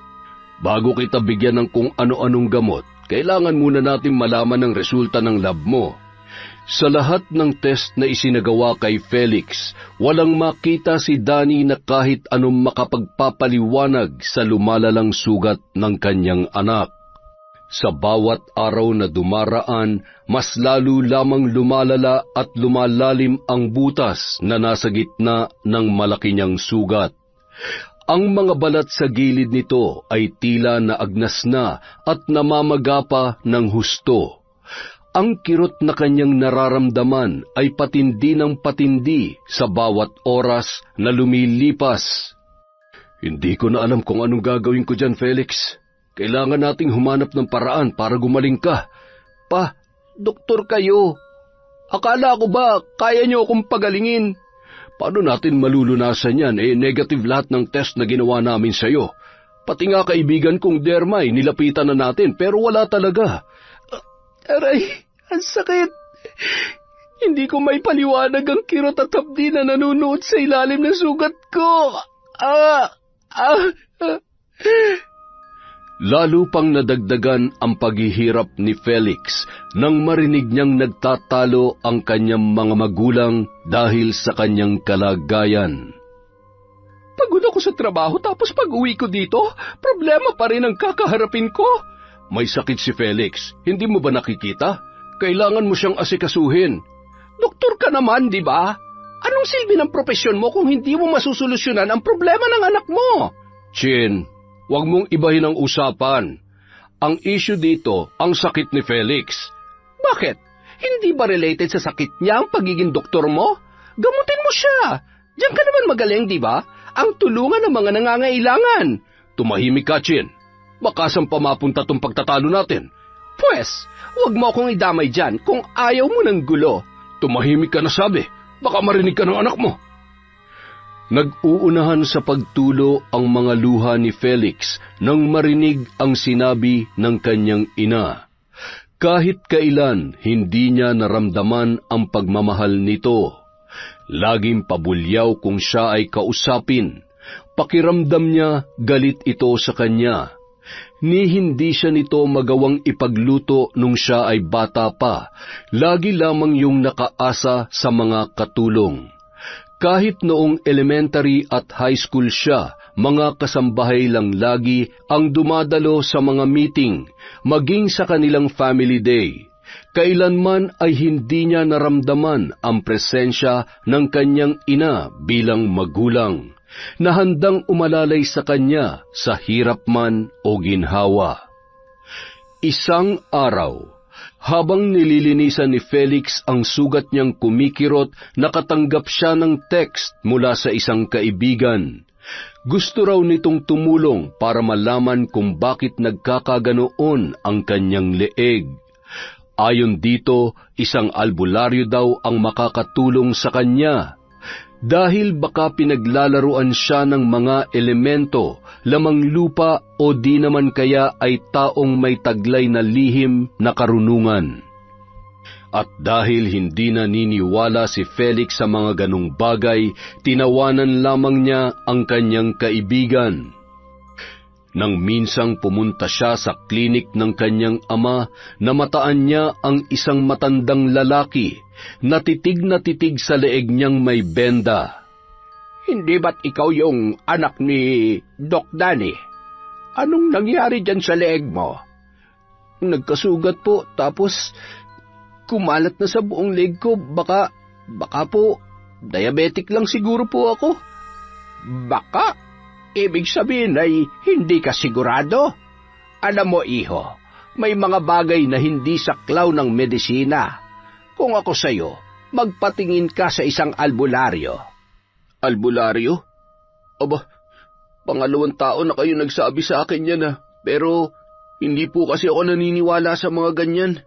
Bago kita bigyan ng kung ano-anong gamot, kailangan muna natin malaman ang resulta ng lab mo. Sa lahat ng test na isinagawa kay Felix, walang makita si Danny na kahit anong makapagpapaliwanag sa lumalalang sugat ng kanyang anak. Sa bawat araw na dumaraan, mas lalo lamang lumalala at lumalalim ang butas na nasa gitna ng malaki niyang sugat. Ang mga balat sa gilid nito ay tila naagnas na at namamaga pa ng husto. Ang kirot na kanyang nararamdaman ay patindi ng patindi sa bawat oras na lumilipas. Hindi ko na alam kung anong gagawin ko dyan, Felix. Kailangan nating humanap ng paraan para gumaling ka. Pa, doktor kayo. Akala ko ba kaya niyo akong pagalingin? Paano natin malulunasan yan? Negative lahat ng test na ginawa namin sa'yo. Pati nga kaibigan kong dermay, nilapitan na natin pero wala talaga. Aray, ang sakit. Hindi ko may paliwanag ang kirot at hapdi na nanunuot sa ilalim ng sugat ko. Lalo pang nadagdagan ang paghihirap ni Felix nang marinig niyang nagtatalo ang kanyang mga magulang dahil sa kanyang kalagayan. Pagod ako sa trabaho tapos pag-uwi ko dito, problema pa rin ang kakaharapin ko. May sakit si Felix, hindi mo ba nakikita? Kailangan mo siyang asikasuhin. Doktor ka naman, di ba? Anong silbi ng propesyon mo kung hindi mo masusolusyonan ang problema ng anak mo? Chin, huwag mong ibahin ang usapan. Ang issue dito, ang sakit ni Felix. Bakit? Hindi ba related sa sakit niya ang pagiging doktor mo? Gamutin mo siya. Diyan ka naman magaling, di ba? Ang tulungan ng mga nangangailangan. Tumahimik ka, Chin. Baka saan pa mapunta tong pagtatalo natin? Pwes, huwag mo akong idamay dyan kung ayaw mo ng gulo. Tumahimik ka na sabi. Baka marinig ka ng anak mo. Nag-uunahan sa pagtulo ang mga luha ni Felix nang marinig ang sinabi ng kanyang ina. Kahit kailan, hindi niya naramdaman ang pagmamahal nito. Laging pabulyaw kung siya ay kausapin. Pakiramdam niya galit ito sa kanya. Ni hindi siya nito magawang ipagluto nung siya ay bata pa. Lagi lamang yung nakaasa sa mga katulong. Kahit noong elementary at high school siya, mga kasambahay lang lagi ang dumadalo sa mga meeting, maging sa kanilang family day. Kailanman ay hindi niya naramdaman ang presensya ng kanyang ina bilang magulang, na handang umalalay sa kanya sa hirap man o ginhawa. Isang araw, habang nililinisan ni Felix ang sugat niyang kumikirot, nakatanggap siya ng text mula sa isang kaibigan. Gusto raw nitong tumulong para malaman kung bakit nagkakaganoon ang kanyang leeg. Ayon dito, isang albularyo daw ang makakatulong sa kanya. Dahil baka pinaglalaruan siya ng mga elemento, lamang lupa o di naman kaya ay taong may taglay na lihim na karunungan. At dahil hindi naniniwala si Felix sa mga ganong bagay, tinawanan lamang niya ang kanyang kaibigan. Nang minsang pumunta siya sa klinik ng kanyang ama, namataan niya ang isang matandang lalaki, na titig sa leeg niyang may benda. Hindi ba't ikaw yung anak ni Doc Danny? Anong nangyari dyan sa leeg mo? Nagkasugat po, tapos kumalat na sa buong leg ko. Baka po, diabetic lang siguro po ako. Baka? Ibig sabihin ay hindi ka sigurado? Alam mo, iho, may mga bagay na hindi saklaw ng medisina. Kung ako sa'yo, magpatingin ka sa isang albularyo. Albularyo? Aba, pangalawang tao na kayo nagsabi sa akin yan pero hindi po kasi ako naniniwala sa mga ganyan.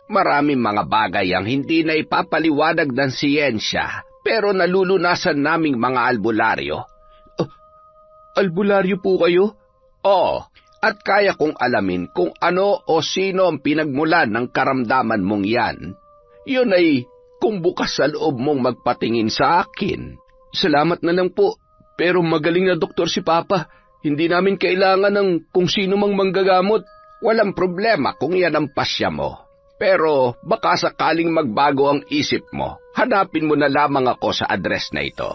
Maraming mga bagay ang hindi na ipapaliwanag ng siyensya, pero nalulunasan naming mga albularyo. Albularyo po kayo? Oo, at kaya kong alamin kung ano o sino ang pinagmulan ng karamdaman mong yan. Yun ay kung bukas sa loob mong magpatingin sa akin. Salamat na lang po, pero magaling na doktor si Papa. Hindi namin kailangan ng kung sino mang manggagamot. Walang problema kung yan ang pasya mo. Pero baka sakaling magbago ang isip mo, hanapin mo na lamang ako sa address na ito.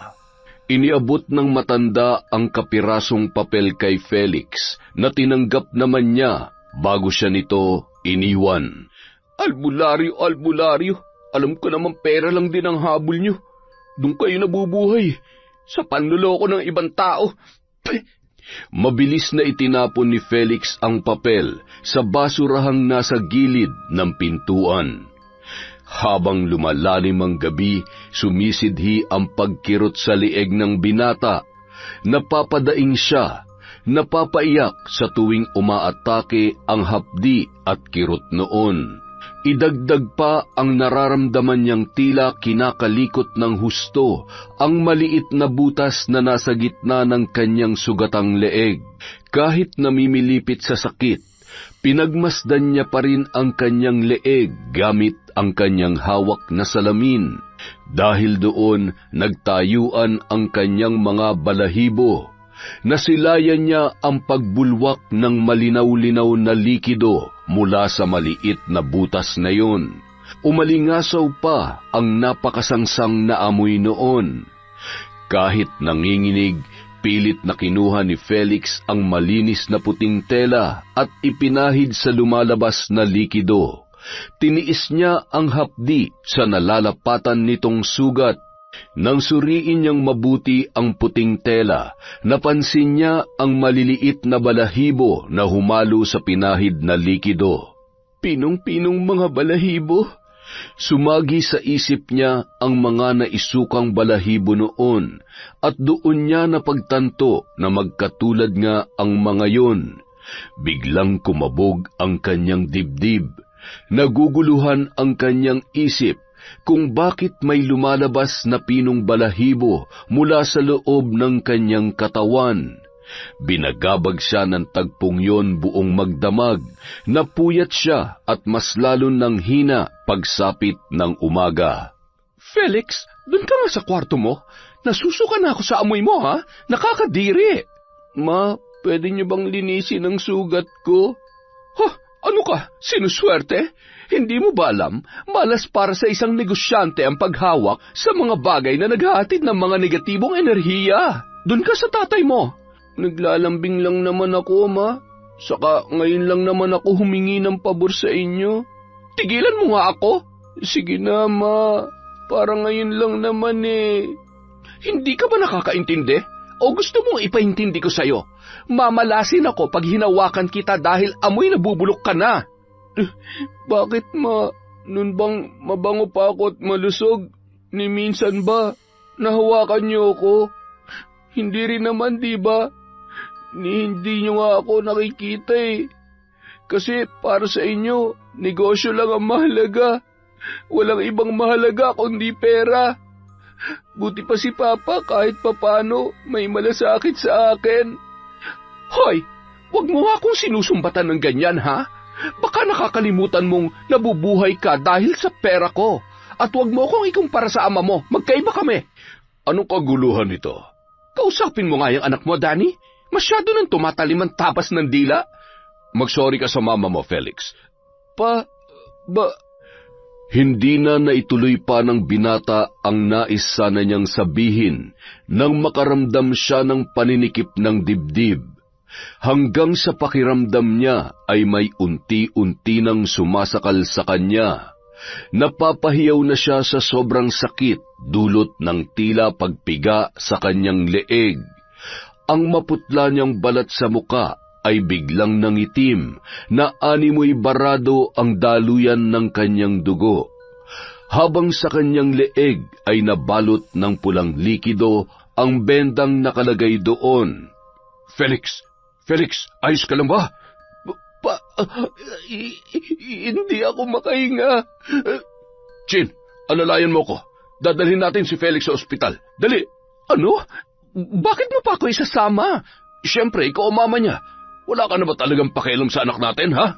Iniabot ng matanda ang kapirasong papel kay Felix na tinanggap naman niya bago siya nito iniwan. Albularyo, alam ko naman pera lang din ang habol nyo. Doon kayo nabubuhay, sa panluloko ng ibang tao. Mabilis na itinapon ni Felix ang papel sa basurahang nasa gilid ng pintuan. Habang lumalalim ang gabi, sumisidhi ang pagkirot sa lieg ng binata. Napapadaing siya, napapaiyak sa tuwing umaatake ang hapdi at kirot noon. Idagdag pa ang nararamdaman niyang tila kinakalikot ng husto ang maliit na butas na nasa gitna ng kanyang sugatang leeg. Kahit namimilipit sa sakit, pinagmasdan niya pa rin ang kanyang leeg gamit ang kanyang hawak na salamin. Dahil doon, nagtayuan ang kanyang mga balahibo. Nasilayan niya ang pagbulwak ng malinaw-linaw na likido mula sa maliit na butas na yun. Umalingasaw pa ang napakasangsang na amoy noon. Kahit nanginginig, pilit na kinuha ni Felix ang malinis na puting tela at ipinahid sa lumalabas na likido. Tiniis niya ang hapdi sa nalalapatan nitong sugat. Nang suriin niyang mabuti ang puting tela, napansin niya ang maliliit na balahibo na humalo sa pinahid na likido. Pinong-pinong mga balahibo? Sumagi sa isip niya ang mga naisukang balahibo noon at doon niya napagtanto na magkatulad nga ang mga yon. Biglang kumabog ang kanyang dibdib. Naguguluhan ang kanyang isip kung bakit may lumalabas na pinong balahibo mula sa loob ng kanyang katawan. Binagabag siya ng tagpong yon buong magdamag, napuyat siya at mas lalo ng hina pagsapit ng umaga. Felix, dun ka nga sa kwarto mo. Nasusuka na ako sa amoy mo, ha? Nakakadiri. Ma, pwede niyo bang linisin ang sugat ko? Ano ka? Sinuswerte? Hindi mo ba alam, malas para sa isang negosyante ang paghawak sa mga bagay na naghahatid ng mga negatibong enerhiya. Doon ka sa tatay mo. Naglalambing lang naman ako, Ma. Saka ngayon lang naman ako humingi ng pabor sa inyo. Tigilan mo nga ako. Sige na, Ma. Para ngayon lang naman Hindi ka ba nakakaintindi? O gusto mong ipaintindi ko sa'yo? Mamalasin ako pag hinawakan kita dahil amoy nabubulok ka na. Bakit, Ma? Nun bang mabango pa ako at malusog? Ni minsan ba nahawakan niyo ako? Hindi rin naman, di ba? Hindi niyo nga ako nakikita Kasi para sa inyo, negosyo lang ang mahalaga. Walang ibang mahalaga kundi pera. Buti pa si Papa kahit papano may malasakit sa akin. Hoy, wag mo nga akong sinusumbatan ng ganyan, ha? Baka nakakalimutan mong nabubuhay ka dahil sa pera ko. At wag mo akong ikumpara sa ama mo. Magkaiba kami. Anong kaguluhan ito? Kausapin mo nga yung anak mo, Danny. Masyado nang tumatalim ang tapas ng dila. Magsorry ka sa mama mo, Felix. Hindi na naituloy pa ng binata ang nais sana niyang sabihin nang makaramdam siya ng paninikip ng dibdib. Hanggang sa pakiramdam niya ay may unti-unti nang sumasakal sa kanya. Napapahiyaw na siya sa sobrang sakit dulot ng tila pagpiga sa kanyang leeg. Ang maputla niyang balat sa muka ay biglang nangitim na animoy barado ang daluyan ng kanyang dugo. Habang sa kanyang leeg ay nabalot ng pulang likido ang bendang nakalagay doon. Felix, ayos ka lang ba? Hindi ako makahinga. Chin, alalayan mo ko. Dadalhin natin si Felix sa ospital. Dali! Ano? Bakit mo pa ako isasama? Siyempre, ikaw ang mama niya. Wala ka na ba talagang pakialam sa anak natin, ha?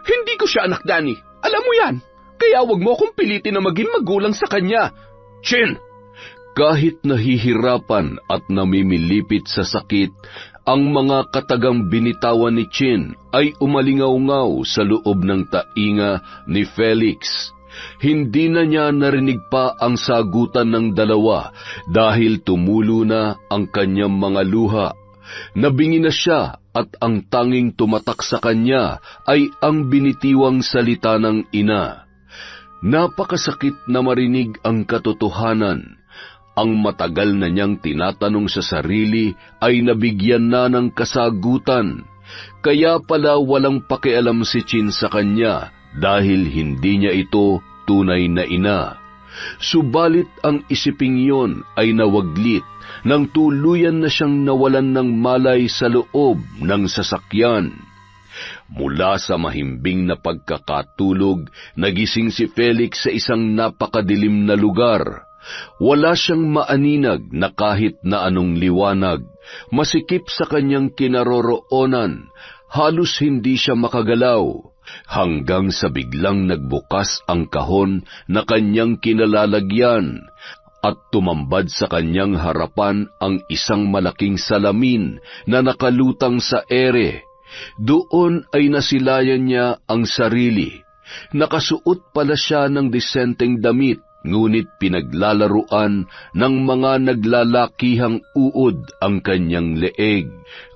Hindi ko siya anak, Danny. Alam mo yan. Kaya wag mo akong pilitin na maging magulang sa kanya. Chin! Kahit nahihirapan at namimilipit sa sakit, ang mga katagang binitawan ni Chin ay umalingaw-ngaw sa loob ng tainga ni Felix. Hindi na niya narinig pa ang sagutan ng dalawa dahil tumulo na ang kanyang mga luha. Nabingi na siya at ang tanging tumatak sa kanya ay ang binitiwang salita ng ina. Napakasakit na marinig ang katotohanan. Ang matagal na niyang tinatanong sa sarili ay nabigyan na ng kasagutan. Kaya pala walang pakialam si Chin sa kanya dahil hindi niya ito tunay na ina. Subalit ang isiping yon ay nawaglit nang tuluyan na siyang nawalan ng malay sa loob ng sasakyan. Mula sa mahimbing na pagkakatulog, nagising si Felix sa isang napakadilim na lugar. Wala siyang maaninag na kahit na anong liwanag. Masikip sa kanyang kinaroroonan, halos hindi siya makagalaw. Hanggang sa biglang nagbukas ang kahon na kanyang kinalalagyan at tumambad sa kanyang harapan ang isang malaking salamin na nakalutang sa ere. Doon ay nasilayan niya ang sarili. Nakasuot pala siya ng disenteng damit, ngunit pinaglalaruan ng mga naglalakihang uod ang kanyang leeg.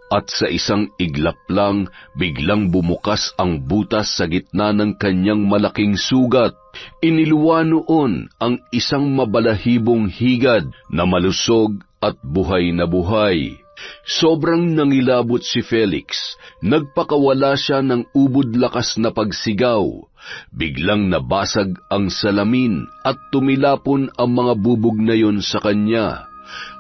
At sa isang iglap lang, biglang bumukas ang butas sa gitna ng kanyang malaking sugat. Iniluwa noon ang isang mabalahibong higad na malusog at buhay na buhay. Sobrang nangilabot si Felix. Nagpakawala siya ng ubod lakas na pagsigaw. Biglang nabasag ang salamin at tumilapon ang mga bubog na yon sa kanya.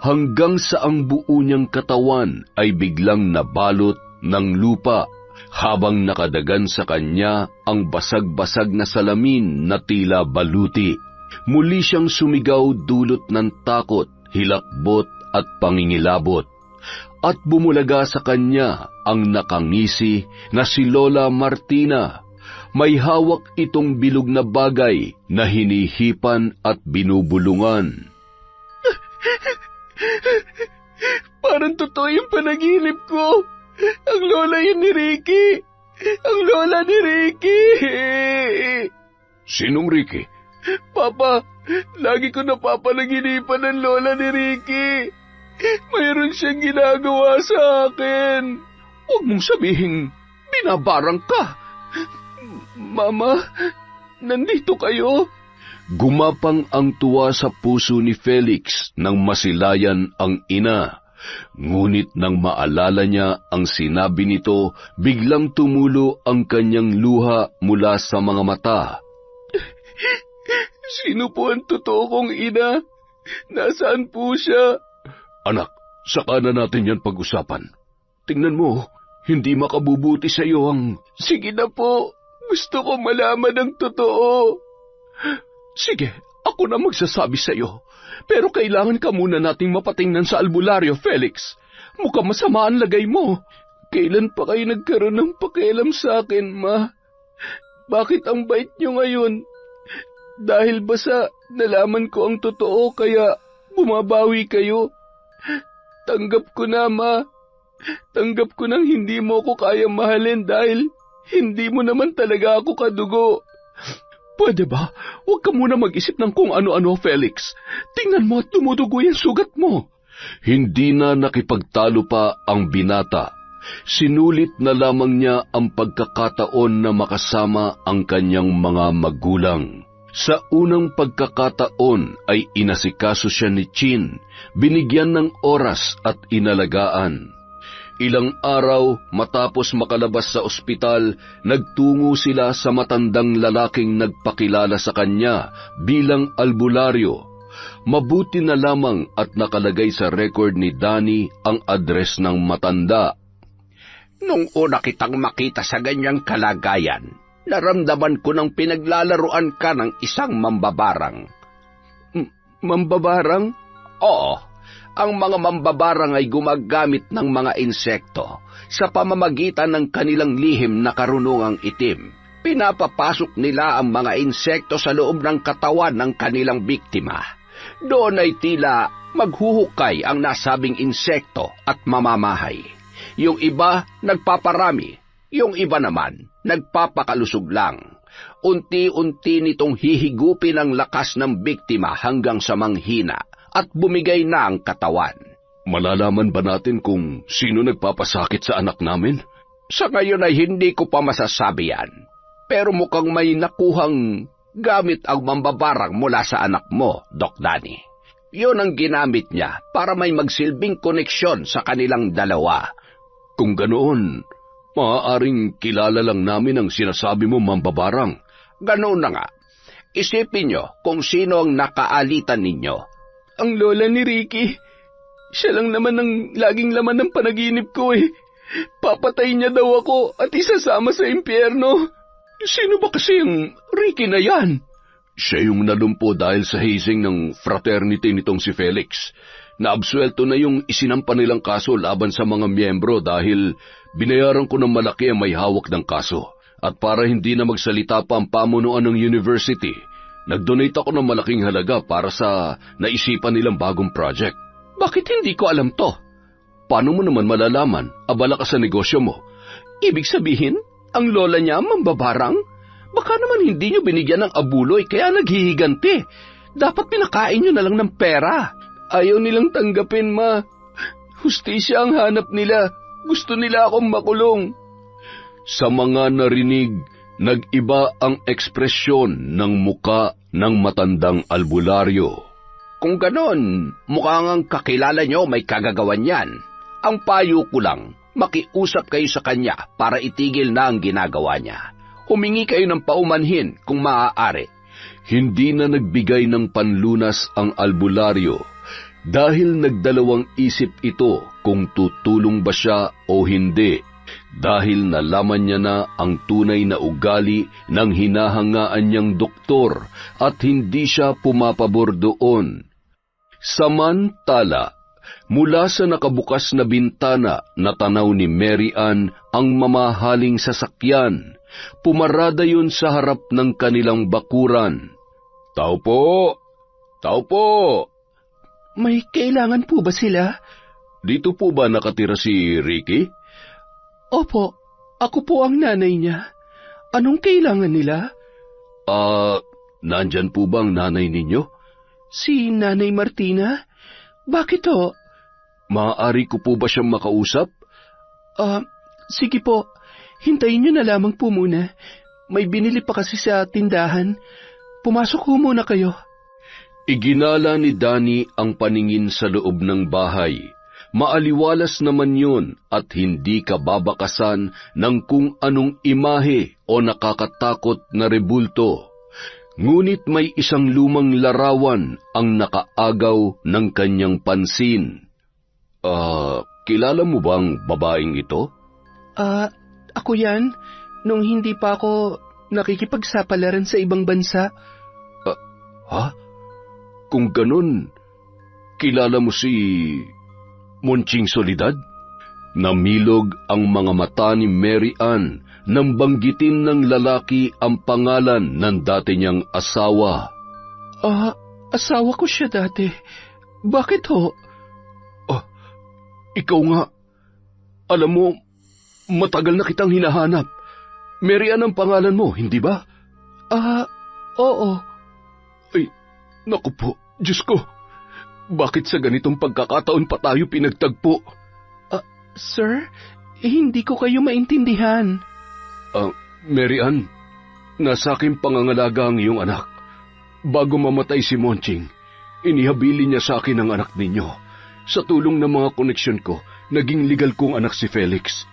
Hanggang sa ang buo niyang katawan ay biglang nabalot ng lupa, habang nakadagan sa kanya ang basag-basag na salamin na tila baluti. Muli siyang sumigaw dulot ng takot, hilakbot at pangingilabot. At bumulaga sa kanya ang nakangisi na si Lola Martina. May hawak itong bilog na bagay na hinihipan at binubulungan. Parang totoo yung panaginip ko. Ang lola yun ni Ricky. Ang lola ni Ricky. Sinong Ricky? Papa, lagi ko napapanaginipan ng lola ni Ricky. Mayroon siyang ginagawa sa akin. Huwag mong sabihin, binabarang ka. Mama, nandito kayo? Gumapang ang tuwa sa puso ni Felix nang masilayan ang ina. Ngunit nang maalala niya ang sinabi nito, biglang tumulo ang kanyang luha mula sa mga mata. Sino po ang totoo kong ina? Nasaan po siya? Anak, saka na natin yan pag-usapan. Tingnan mo, hindi makabubuti sa iyo ang... Sige na po, gusto ko malaman ang totoo. Sige, ako na magsasabi sa iyo. Pero kailangan ka muna nating mapatingnan sa albularyo, Felix. Mukhang masama ang lagay mo. Kailan pa kayo nagkaroon ng pakialam sa akin, Ma? Bakit ang bait niyo ngayon? Dahil ba sa nalaman ko ang totoo kaya bumabawi kayo? Tanggap ko na, Ma. Tanggap ko nang hindi mo ako kayang mahalin dahil hindi mo naman talaga ako kadugo. Pwede ba? Huwag ka muna mag-isip ng kung ano-ano, Felix. Tingnan mo at dumudugo yung sugat mo. Hindi na nakipagtalo pa ang binata. Sinulit na lamang niya ang pagkakataon na makasama ang kanyang mga magulang. Sa unang pagkakataon ay inasikaso siya ni Chin, binigyan ng oras at inalagaan. Ilang araw matapos makalabas sa ospital, nagtungo sila sa matandang lalaking nagpakilala sa kanya bilang albularyo. Mabuti na lamang at nakalagay sa record ni Danny ang address ng matanda. Nung una kitang makita sa ganyang kalagayan, naramdaman ko ng pinaglalaruan ka ng isang mambabarang. Mambabarang? Oo. Ang mga mambabarang ay gumagamit ng mga insekto sa pamamagitan ng kanilang lihim na karunungang itim. Pinapapasok nila ang mga insekto sa loob ng katawan ng kanilang biktima. Doon ay tila maghuhukay ang nasabing insekto at mamamahay. Yung iba nagpaparami, yung iba naman nagpapakalusog lang. Unti-unti nitong hihigupin ang lakas ng biktima hanggang sa manghina at bumigay na ang katawan. Malalaman ba natin kung sino nagpapasakit sa anak namin? Sa ngayon ay hindi ko pa masasabi yan. Pero mukhang may nakuhang gamit ang mambabarang mula sa anak mo, Doc Danny. Yun ang ginamit niya para may magsilbing koneksyon sa kanilang dalawa. Kung ganoon, maaaring kilala lang namin ang sinasabi mo, mambabarang. Ganoon na nga. Isipin nyo kung sino ang nakaalitan ninyo. Ang lola ni Ricky. Siya lang naman ang laging laman ng panaginip ko eh. Papatay niya daw ako at isasama sa impyerno. Sino ba kasi ang Ricky na yan? Siya yung nalumpo dahil sa hazing ng fraternity nitong si Felix. Naabsuelto na yung isinampa nilang kaso laban sa mga miyembro dahil binayaran ko ng malaki ang may hawak ng kaso. At para hindi na magsalita pa ang pamunuan ng university, nag-donate ako ng malaking halaga para sa naisipan nilang bagong project. Bakit hindi ko alam to? Paano mo naman malalaman? Abala ka sa negosyo mo. Ibig sabihin, ang lola niya mambabarang? Baka naman hindi niyo binigyan ng abuloy kaya naghihiganti. Dapat pinakain niyo na lang ng pera. Ayaw nilang tanggapin, ma. Hustisya ang hanap nila. Gusto nila akong makulong. Sa mga narinig, nag-iba ang ekspresyon ng muka ng matandang albularyo. Kung ganon, mukhang ang kakilala nyo may kagagawan yan. Ang payo ko lang, makiusap kayo sa kanya para itigil na ang ginagawa niya. Humingi kayo ng paumanhin kung maaari. Hindi na nagbigay ng panlunas ang albularyo dahil nagdalawang isip ito kung tutulong ba siya o hindi. Dahil nalaman niya na ang tunay na ugali ng hinahangaan niyang doktor at hindi siya pumapabor doon. Samantala, mula sa nakabukas na bintana na tanaw ni Mary Ann ang mamahaling sasakyan, pumarada yun sa harap ng kanilang bakuran. "Tao po! Tao po!" May kailangan po ba sila? Dito po ba nakatira si Ricky? Opo, ako po ang nanay niya. Anong kailangan nila? Nandyan po ba ang nanay ninyo? Si Nanay Martina? Bakit ho? Maaari ko po ba siyang makausap? Sige po. Hintayin niyo na lamang po muna. May binili pa kasi sa tindahan. Pumasok ho muna kayo. Iginala ni Danny ang paningin sa loob ng bahay. Maaliwalas naman yun at hindi ka babakasan ng kung anong imahe o nakakatakot na rebulto. Ngunit may isang lumang larawan ang nakaagaw ng kanyang pansin. Kilala mo bang babaeng ito? Ako yan. Nung hindi pa ako nakikipagsapalaran sa ibang bansa. Ha? Kung ganun, kilala mo si Monching Soledad? Namilog ang mga mata ni Mary Ann nang banggitin ng lalaki ang pangalan ng dati niyang asawa. Asawa ko siya dati. Bakit ho? Ikaw nga. Alam mo, matagal na kitang hinahanap. Mary Ann ang pangalan mo, hindi ba? Oo. Ay, naku po, Diyos ko. Bakit sa ganitong pagkakataon pa tayo pinagtagpo? Sir, hindi ko kayo maintindihan. Mary Ann, nasa aking pangangalaga ang iyong anak. Bago mamatay si Monching, inihabili niya sa akin ang anak ninyo. Sa tulong ng mga koneksyon ko, naging legal kong anak si Felix.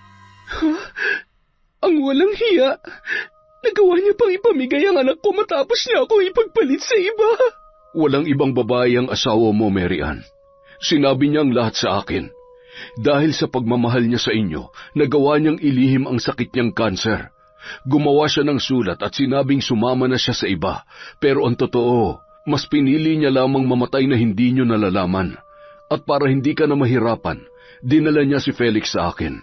Ang walang hiya. Nagawa niya pang ipamigay ang anak ko matapos niya ako ipagpalit sa iba. Walang ibang babae ang asawa mo, Mary Ann. Sinabi niya ang lahat sa akin. Dahil sa pagmamahal niya sa inyo, nagawa niyang ilihim ang sakit niyang kanser. Gumawa siya ng sulat at sinabing sumama na siya sa iba. Pero ang totoo, mas pinili niya lamang mamatay na hindi niyo nalalaman. At para hindi ka na mahirapan, dinala niya si Felix sa akin.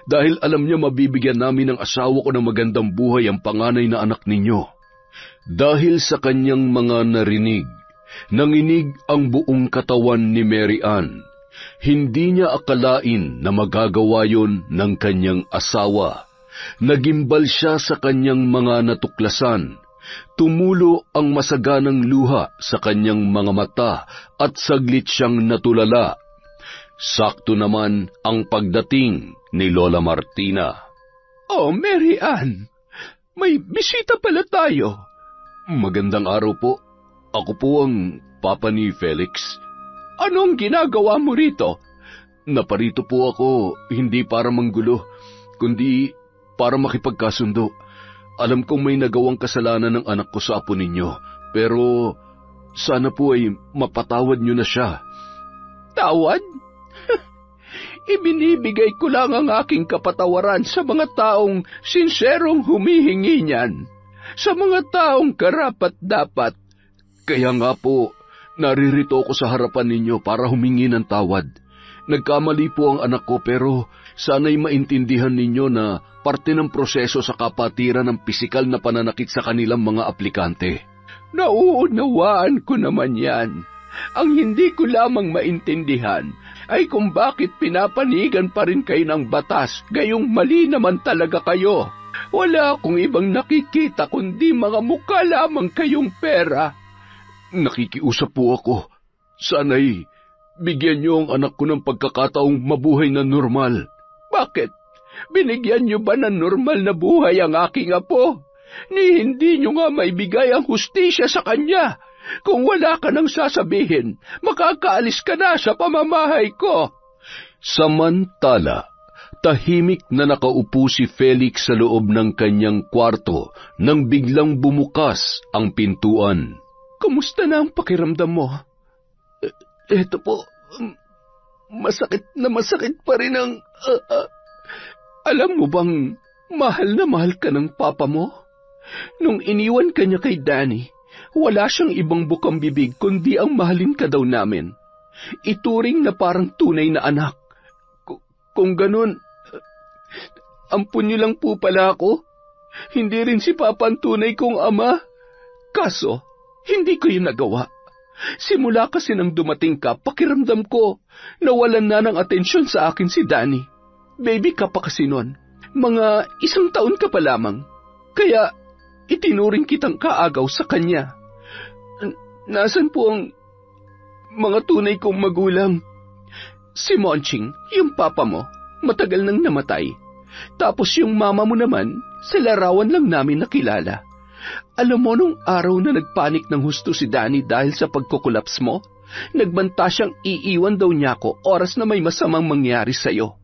Dahil alam niya mabibigyan namin ng asawa ko ng magandang buhay ang panganay na anak ninyo. Dahil sa kanyang mga narinig, nanginig ang buong katawan ni Mary Ann. Hindi niya akalain na magagawa yon ng kanyang asawa. Nagimbal siya sa kanyang mga natuklasan. Tumulo ang masaganang luha sa kanyang mga mata at saglit siyang natulala. Sakto naman ang pagdating ni Lola Martina. Oh, Mary Ann, may bisita pala tayo. Magandang araw po. Ako po ang papa ni Felix. Anong ginagawa mo rito? Naparito po ako hindi para manggulo, kundi para makipagkasundo. Alam kong may nagawang kasalanan ng anak ko sa apo ninyo, pero sana po ay mapatawad niyo na siya. Tawad? Ibinibigay ko lang ang aking kapatawaran sa mga taong sinserong humihingi niyan, sa mga taong karapat-dapat. Kaya nga po, naririto ako sa harapan ninyo para humingi ng tawad. Nagkamali po ang anak ko pero sana'y maintindihan ninyo na parte ng proseso sa kapatiran ng pisikal na pananakit sa kanilang mga aplikante. Nauunawaan ko naman yan. Ang hindi ko lamang maintindihan ay kung bakit pinapanigan pa rin kayo ng batas, gayong mali naman talaga kayo. Wala akong ibang nakikita kundi mga mukha lamang kayong pera. Nakikiusap po ako. Sana'y bigyan niyo ang anak ko ng pagkakataong mabuhay na normal. Bakit? Binigyan niyo ba ng normal na buhay ang aking apo? Ni hindi niyo nga maibigay ang hustisya sa kanya. Kung wala ka nang sasabihin, makakaalis ka na sa pamamahay ko. Samantala, tahimik na nakaupo si Felix sa loob ng kanyang kwarto nang biglang bumukas ang pintuan. Kumusta na ang pakiramdam mo? Eto po, masakit pa rin ang... Alam mo bang mahal na mahal ka ng papa mo? Nung iniwan ka niya kay Danny, wala siyang ibang bukang bibig kundi ang mahalin ka daw namin. Ituring na parang tunay na anak. Kung ganun, ampun niyo lang po pala ako. Hindi rin si Papa ang tunay kong ama. Kaso, hindi ko yun nagawa. Simula kasi nang dumating ka, pakiramdam ko, nawalan na ng atensyon sa akin si Danny. Baby ka pa kasi nun. Mga 1 taon ka pa lamang. Kaya, itinuring kitang kaagaw sa kanya. Nasaan po ang mga tunay kong magulang? Si Monching, yung papa mo, matagal nang namatay. Tapos yung mama mo naman, sa larawan lang namin nakilala. Alam mo nung araw na nagpanik ng husto si Danny dahil sa pagkukulaps mo, nagbanta siyang iiwan daw niya ako oras na may masamang mangyari sa'yo.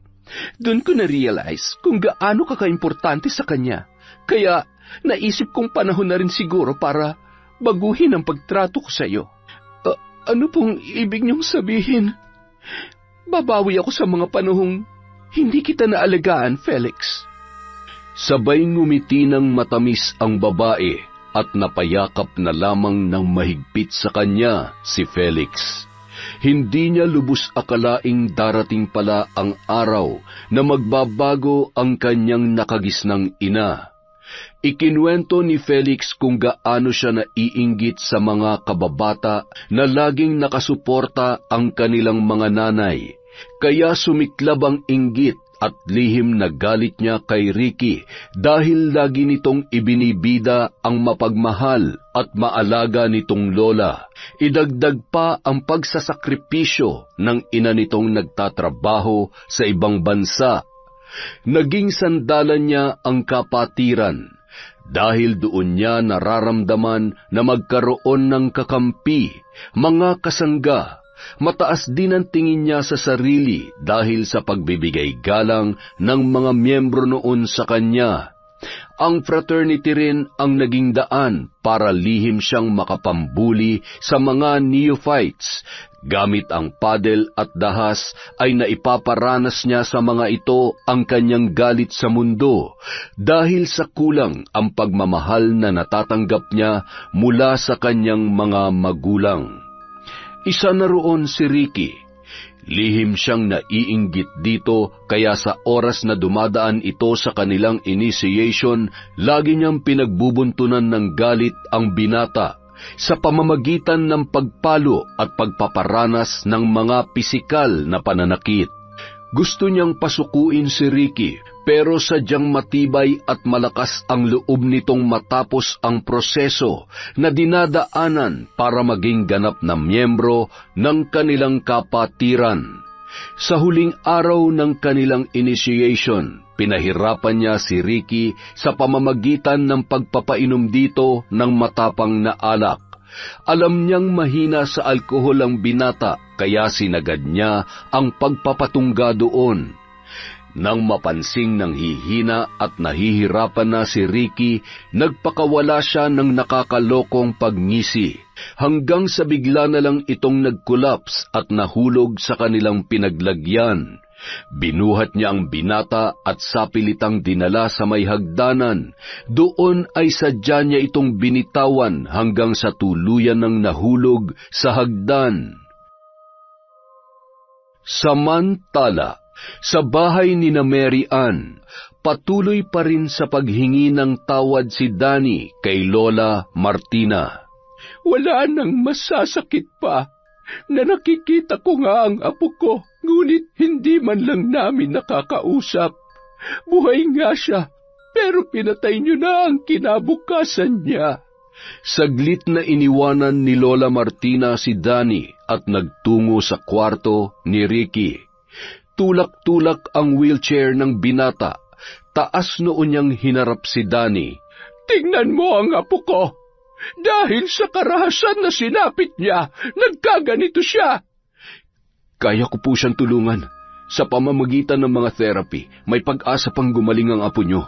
Doon ko na-realize kung gaano ka kaimportante sa kanya. Kaya naisip kong panahon na rin siguro para baguhin ang pagtrato ko sa'yo. Ano pong ibig niyong sabihin? Babawi ako sa mga panahong hindi kita naalagaan, Felix. Sabay ngumiti ng matamis ang babae at napayakap na lamang ng mahigpit sa kanya si Felix. Hindi niya lubos akalaing darating pala ang araw na magbabago ang kanyang nakagisnang ina. Ikinuwento ni Felix kung gaano siya naiinggit sa mga kababata na laging nakasuporta ang kanilang mga nanay, kaya sumiklab ang inggit at lihim na galit niya kay Ricky dahil lagi nitong ibinibida ang mapagmahal at maalaga nitong lola. Idagdag pa ang pagsasakripisyo ng ina nitong nagtatrabaho sa ibang bansa. Naging sandalan niya ang kapatiran dahil doon niya nararamdaman na magkaroon ng kakampi, mga kasangga. Mataas din ang tingin niya sa sarili dahil sa pagbibigay galang ng mga miyembro noon sa kanya. Ang fraternity rin ang naging daan para lihim siyang makapambuli sa mga neophytes. Gamit ang paddle at dahas ay naipaparanas niya sa mga ito ang kanyang galit sa mundo dahil sa kulang ang pagmamahal na natatanggap niya mula sa kanyang mga magulang. Isa na roon si Ricky. Lihim siyang naiinggit dito kaya sa oras na dumadaan ito sa kanilang initiation, lagi niyang pinagbubuntunan ng galit ang binata sa pamamagitan ng pagpalo at pagpaparanas ng mga pisikal na pananakit. Gusto niyang pasukuin si Ricky, pero sadyang matibay at malakas ang loob nitong matapos ang proseso na dinadaanan para maging ganap na miyembro ng kanilang kapatiran. Sa huling araw ng kanilang initiation, pinahirapan niya si Ricky sa pamamagitan ng pagpapainom dito ng matapang na alak. Alam niyang mahina sa alkohol ang binata, kaya sinagad niya ang pagpapatungga doon. Nang mapansing ng hihina at nahihirapan na si Ricky, nagpakawala siya ng nakakalokong pagngisi, hanggang sa bigla na lang itong nag-collapse at nahulog sa kanilang pinaglagyan. Binuhat niya ang binata at sapilitang dinala sa may hagdanan. Doon ay sadya niya itong binitawan hanggang sa tuluyan ng nahulog sa hagdan. Samantala, sa bahay ni na Mary Ann, patuloy pa rin sa paghingi ng tawad si Danny kay Lola Martina. Wala nang masasakit pa na nakikita ko nga ang apo ko, ngunit hindi man lang namin nakakausap. Buhay nga siya, pero pinatay niyo na ang kinabukasan niya. Saglit na iniwanan ni Lola Martina si Danny at nagtungo sa kwarto ni Ricky. Tulak-tulak ang wheelchair ng binata. Taas noon niyang hinarap si Danny. Tingnan mo ang apo ko. Dahil sa karahasan na sinapit niya, nagkaganito siya. Kaya ko po siyang tulungan. Sa pamamagitan ng mga therapy, may pag-asa pang gumaling ang apo niyo.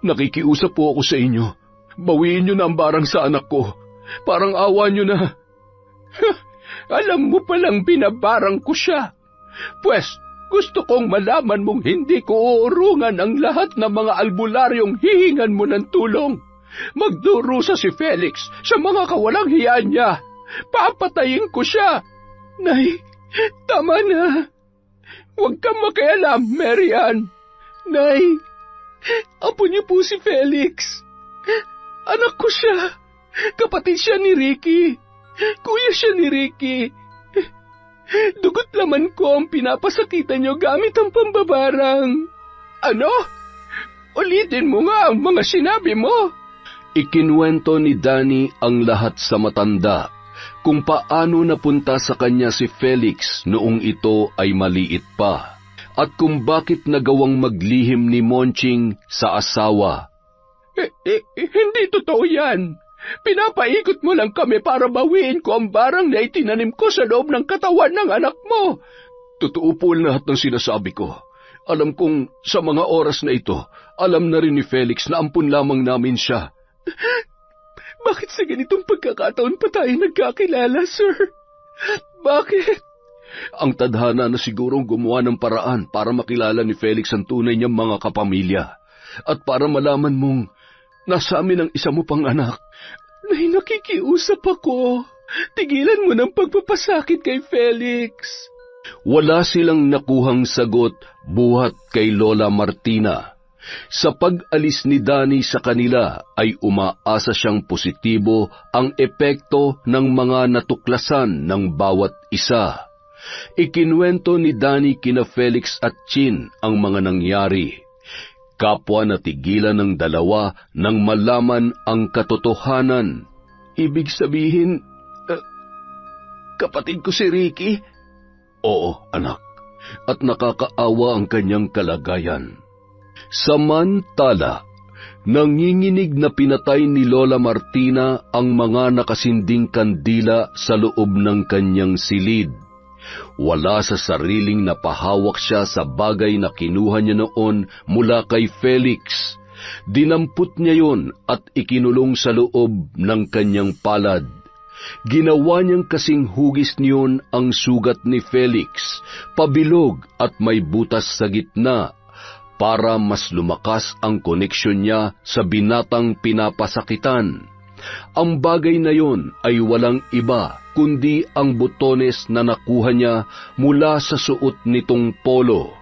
Nakikiusap po ako sa inyo. Bawiin niyo na ang barang sa anak ko. Parang awa niyo na. Alam mo palang binabarang ko siya. Pwes, gusto kong malaman mong hindi ko uurungan ang lahat ng mga albularyong hihingan mo ng tulong. Magdurusa si Felix sa mga kawalang hiya niya. Papatayin ko siya. Nay, tama na. Huwag kang makialam, Mary Ann. Nay, apo niyo po si Felix. Anak ko siya. Kapatid siya ni Ricky. Kuya siya ni Ricky. Dugot laman ko ang pinapasakitan niyo gamit ang pambabarang. Ano? Ulitin mo nga ang mga sinabi mo. Ikinuwento ni Danny ang lahat sa matanda, kung paano napunta sa kanya si Felix noong ito ay maliit pa, at kung bakit nagawang maglihim ni Monching sa asawa. Hindi totoo yan. Pinapaikot mo lang kami para bawiin ko ang barang na itinanim ko sa loob ng katawan ng anak mo. Totoo po lahat ng sinasabi ko. Alam kong sa mga oras na ito, alam na rin ni Felix na ampun lamang namin siya. Bakit sa ganitong pagkakataon pa tayo nagkakilala, sir? Bakit? Ang tadhana na sigurong gumawa ng paraan para makilala ni Felix ang tunay niyang mga kapamilya. At para malaman mong nasa amin ang isa mo pang anak. Nay, nakikiusap ako. Tigilan mo ng pagpapasakit kay Felix. Wala silang nakuhang sagot buhat kay Lola Martina. Sa pag-alis ni Danny sa kanila ay umaasa siyang positibo ang epekto ng mga natuklasan ng bawat isa. Ikinuwento ni Danny kina Felix at Chin ang mga nangyari. Kapwa natigilan ng dalawa nang malaman ang katotohanan. Ibig sabihin, kapatid ko si Ricky? Oo, anak, at nakakaawa ang kanyang kalagayan. Samantala, nanginginig na pinatay ni Lola Martina ang mga nakasinding kandila sa loob ng kanyang silid. Wala sa sariling napahawak siya sa bagay na kinuha niya noon mula kay Felix. Dinampot niya yon at ikinulong sa loob ng kanyang palad. Ginawa niyang kasing hugis niyon ang sugat ni Felix, pabilog at may butas sa gitna, para mas lumakas ang koneksyon niya sa binatang pinapasakitan. Ang bagay na yon ay walang iba kundi ang butones na nakuha niya mula sa suot nitong polo.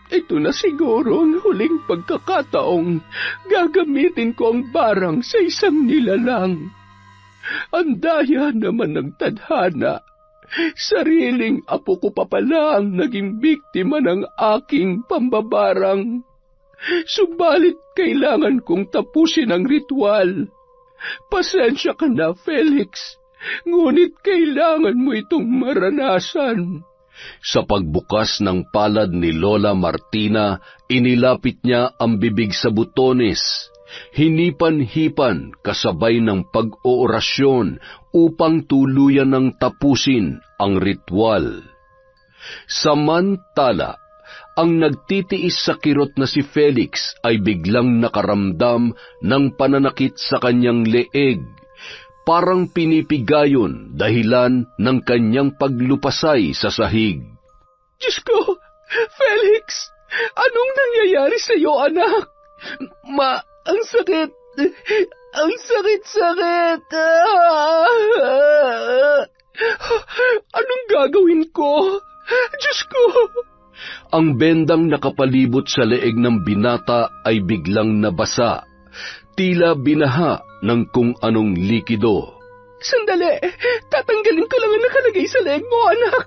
Ito na siguro ang huling pagkakataong gagamitin ko ang barang sa isang nilalang. Ang daya naman ng tadhana. Sariling apo ko pa pala ang naging biktima ng aking pambabarang. Subalit kailangan kong tapusin ang ritual. Pasensya ka na, Felix. Ngunit kailangan mo itong maranasan. Sa pagbukas ng palad ni Lola Martina, inilapit niya ang bibig sa butones. Hinipan-hipan kasabay ng pag-oorasyon upang tuluyan ng tapusin ang ritual. Samantala, ang nagtitiis sa kirot na si Felix ay biglang nakaramdam ng pananakit sa kanyang leeg. Parang pinipigayon dahilan ng kanyang paglupasay sa sahig. Diyos ko, Felix! Anong nangyayari sa iyo, anak? Ang sakit! Ang sakit-sakit! Anong gagawin ko? Diyos ko! Ang bendang nakapalibot sa leeg ng binata ay biglang nabasa. Tila binaha ng kung anong likido. Sandali! Tatanggalin ko lang ang nakalagay sa leeg mo, anak!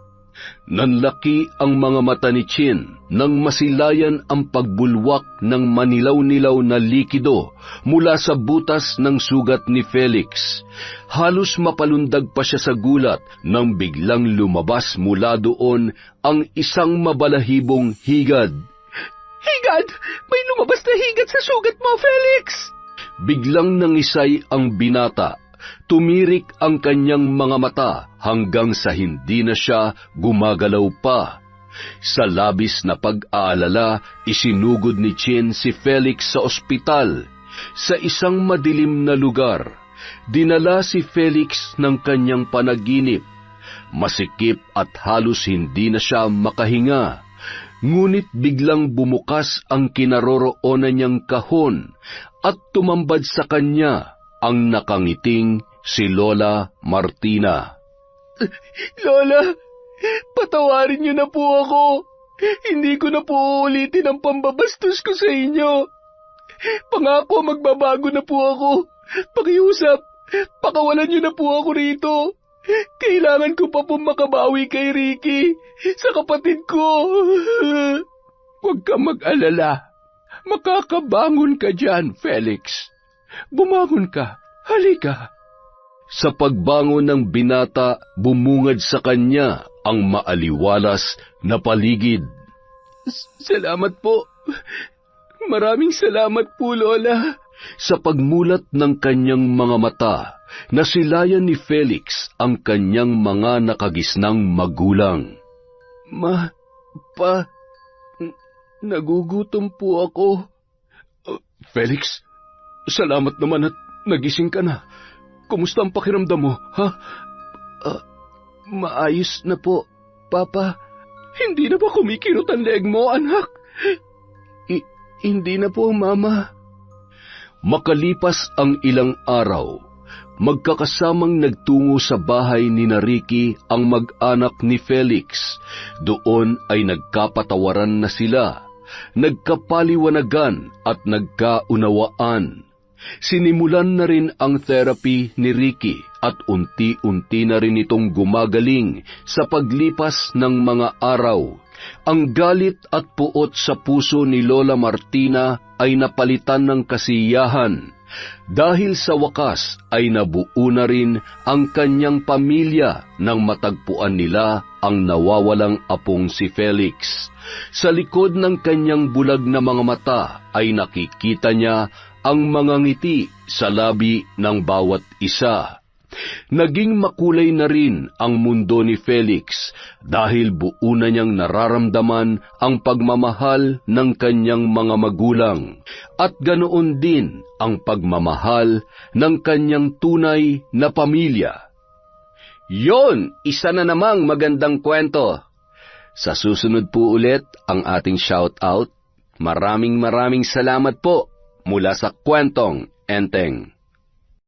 Nanlaki ang mga mata ni Chin nang masilayan ang pagbulwak ng manilaw-nilaw na likido mula sa butas ng sugat ni Felix. Halos mapalundag pa siya sa gulat nang biglang lumabas mula doon ang isang mabalahibong higad. Higad! May lumabas na higad sa sugat mo, Felix! Biglang nangisay ang binata. Tumirik ang kanyang mga mata hanggang sa hindi na siya gumagalaw pa. Sa labis na pag-aalala, isinugod ni Chin si Felix sa ospital. Sa isang madilim na lugar, dinala si Felix ng kanyang panaginip. Masikip at halos hindi na siya makahinga. Ngunit biglang bumukas ang kinaroroonan niyang kahon at tumambad sa kanya ang nakangiting si Lola Martina. Lola, patawarin niyo na po ako. Hindi ko na po uulitin ang pambabastos ko sa inyo. Pangako magbabago na po ako. Pakiusap, pakawalan niyo na po ako rito. Kailangan ko pa po makabawi kay Ricky, sa kapatid ko. Huwag ka mag-alala. Makakabangon ka dyan, Felix. Bumangon ka. Halika. Sa pagbangon ng binata, bumungad sa kanya ang maaliwalas na paligid. Salamat po. Maraming salamat po, Lola. Sa pagmulat ng kanyang mga mata, nasilayan ni Felix ang kanyang mga nakagisnang magulang. Nagugutom po ako. Felix, salamat naman at nagising ka na. Kumusta ang pakiramdam mo, ha? Maayos na po, Papa. Hindi na ba kumikirot ang leeg mo, anak? Hindi na po, Mama. Makalipas ang ilang araw, magkakasamang nagtungo sa bahay ni Ricky ang mag-anak ni Felix. Doon ay nagkapatawaran na sila, nagkapaliwanagan at nagkaunawaan. Sinimulan na rin ang therapy ni Ricky at unti-unti na rin itong gumagaling sa paglipas ng mga araw. Ang galit at puot sa puso ni Lola Martina ay napalitan ng kasiyahan dahil sa wakas ay nabuo na rin ang kanyang pamilya nang matagpuan nila ang nawawalang apong si Felix. Sa likod ng kanyang bulag na mga mata ay nakikita niya ang mga ngiti sa labi ng bawat isa. Naging makulay na rin ang mundo ni Felix dahil buo na niyang nararamdaman ang pagmamahal ng kanyang mga magulang at ganoon din ang pagmamahal ng kanyang tunay na pamilya. Yon, isa na namang magandang kwento. Sa susunod po ulit ang ating shoutout. Maraming salamat po mula sa Kwentong Enteng.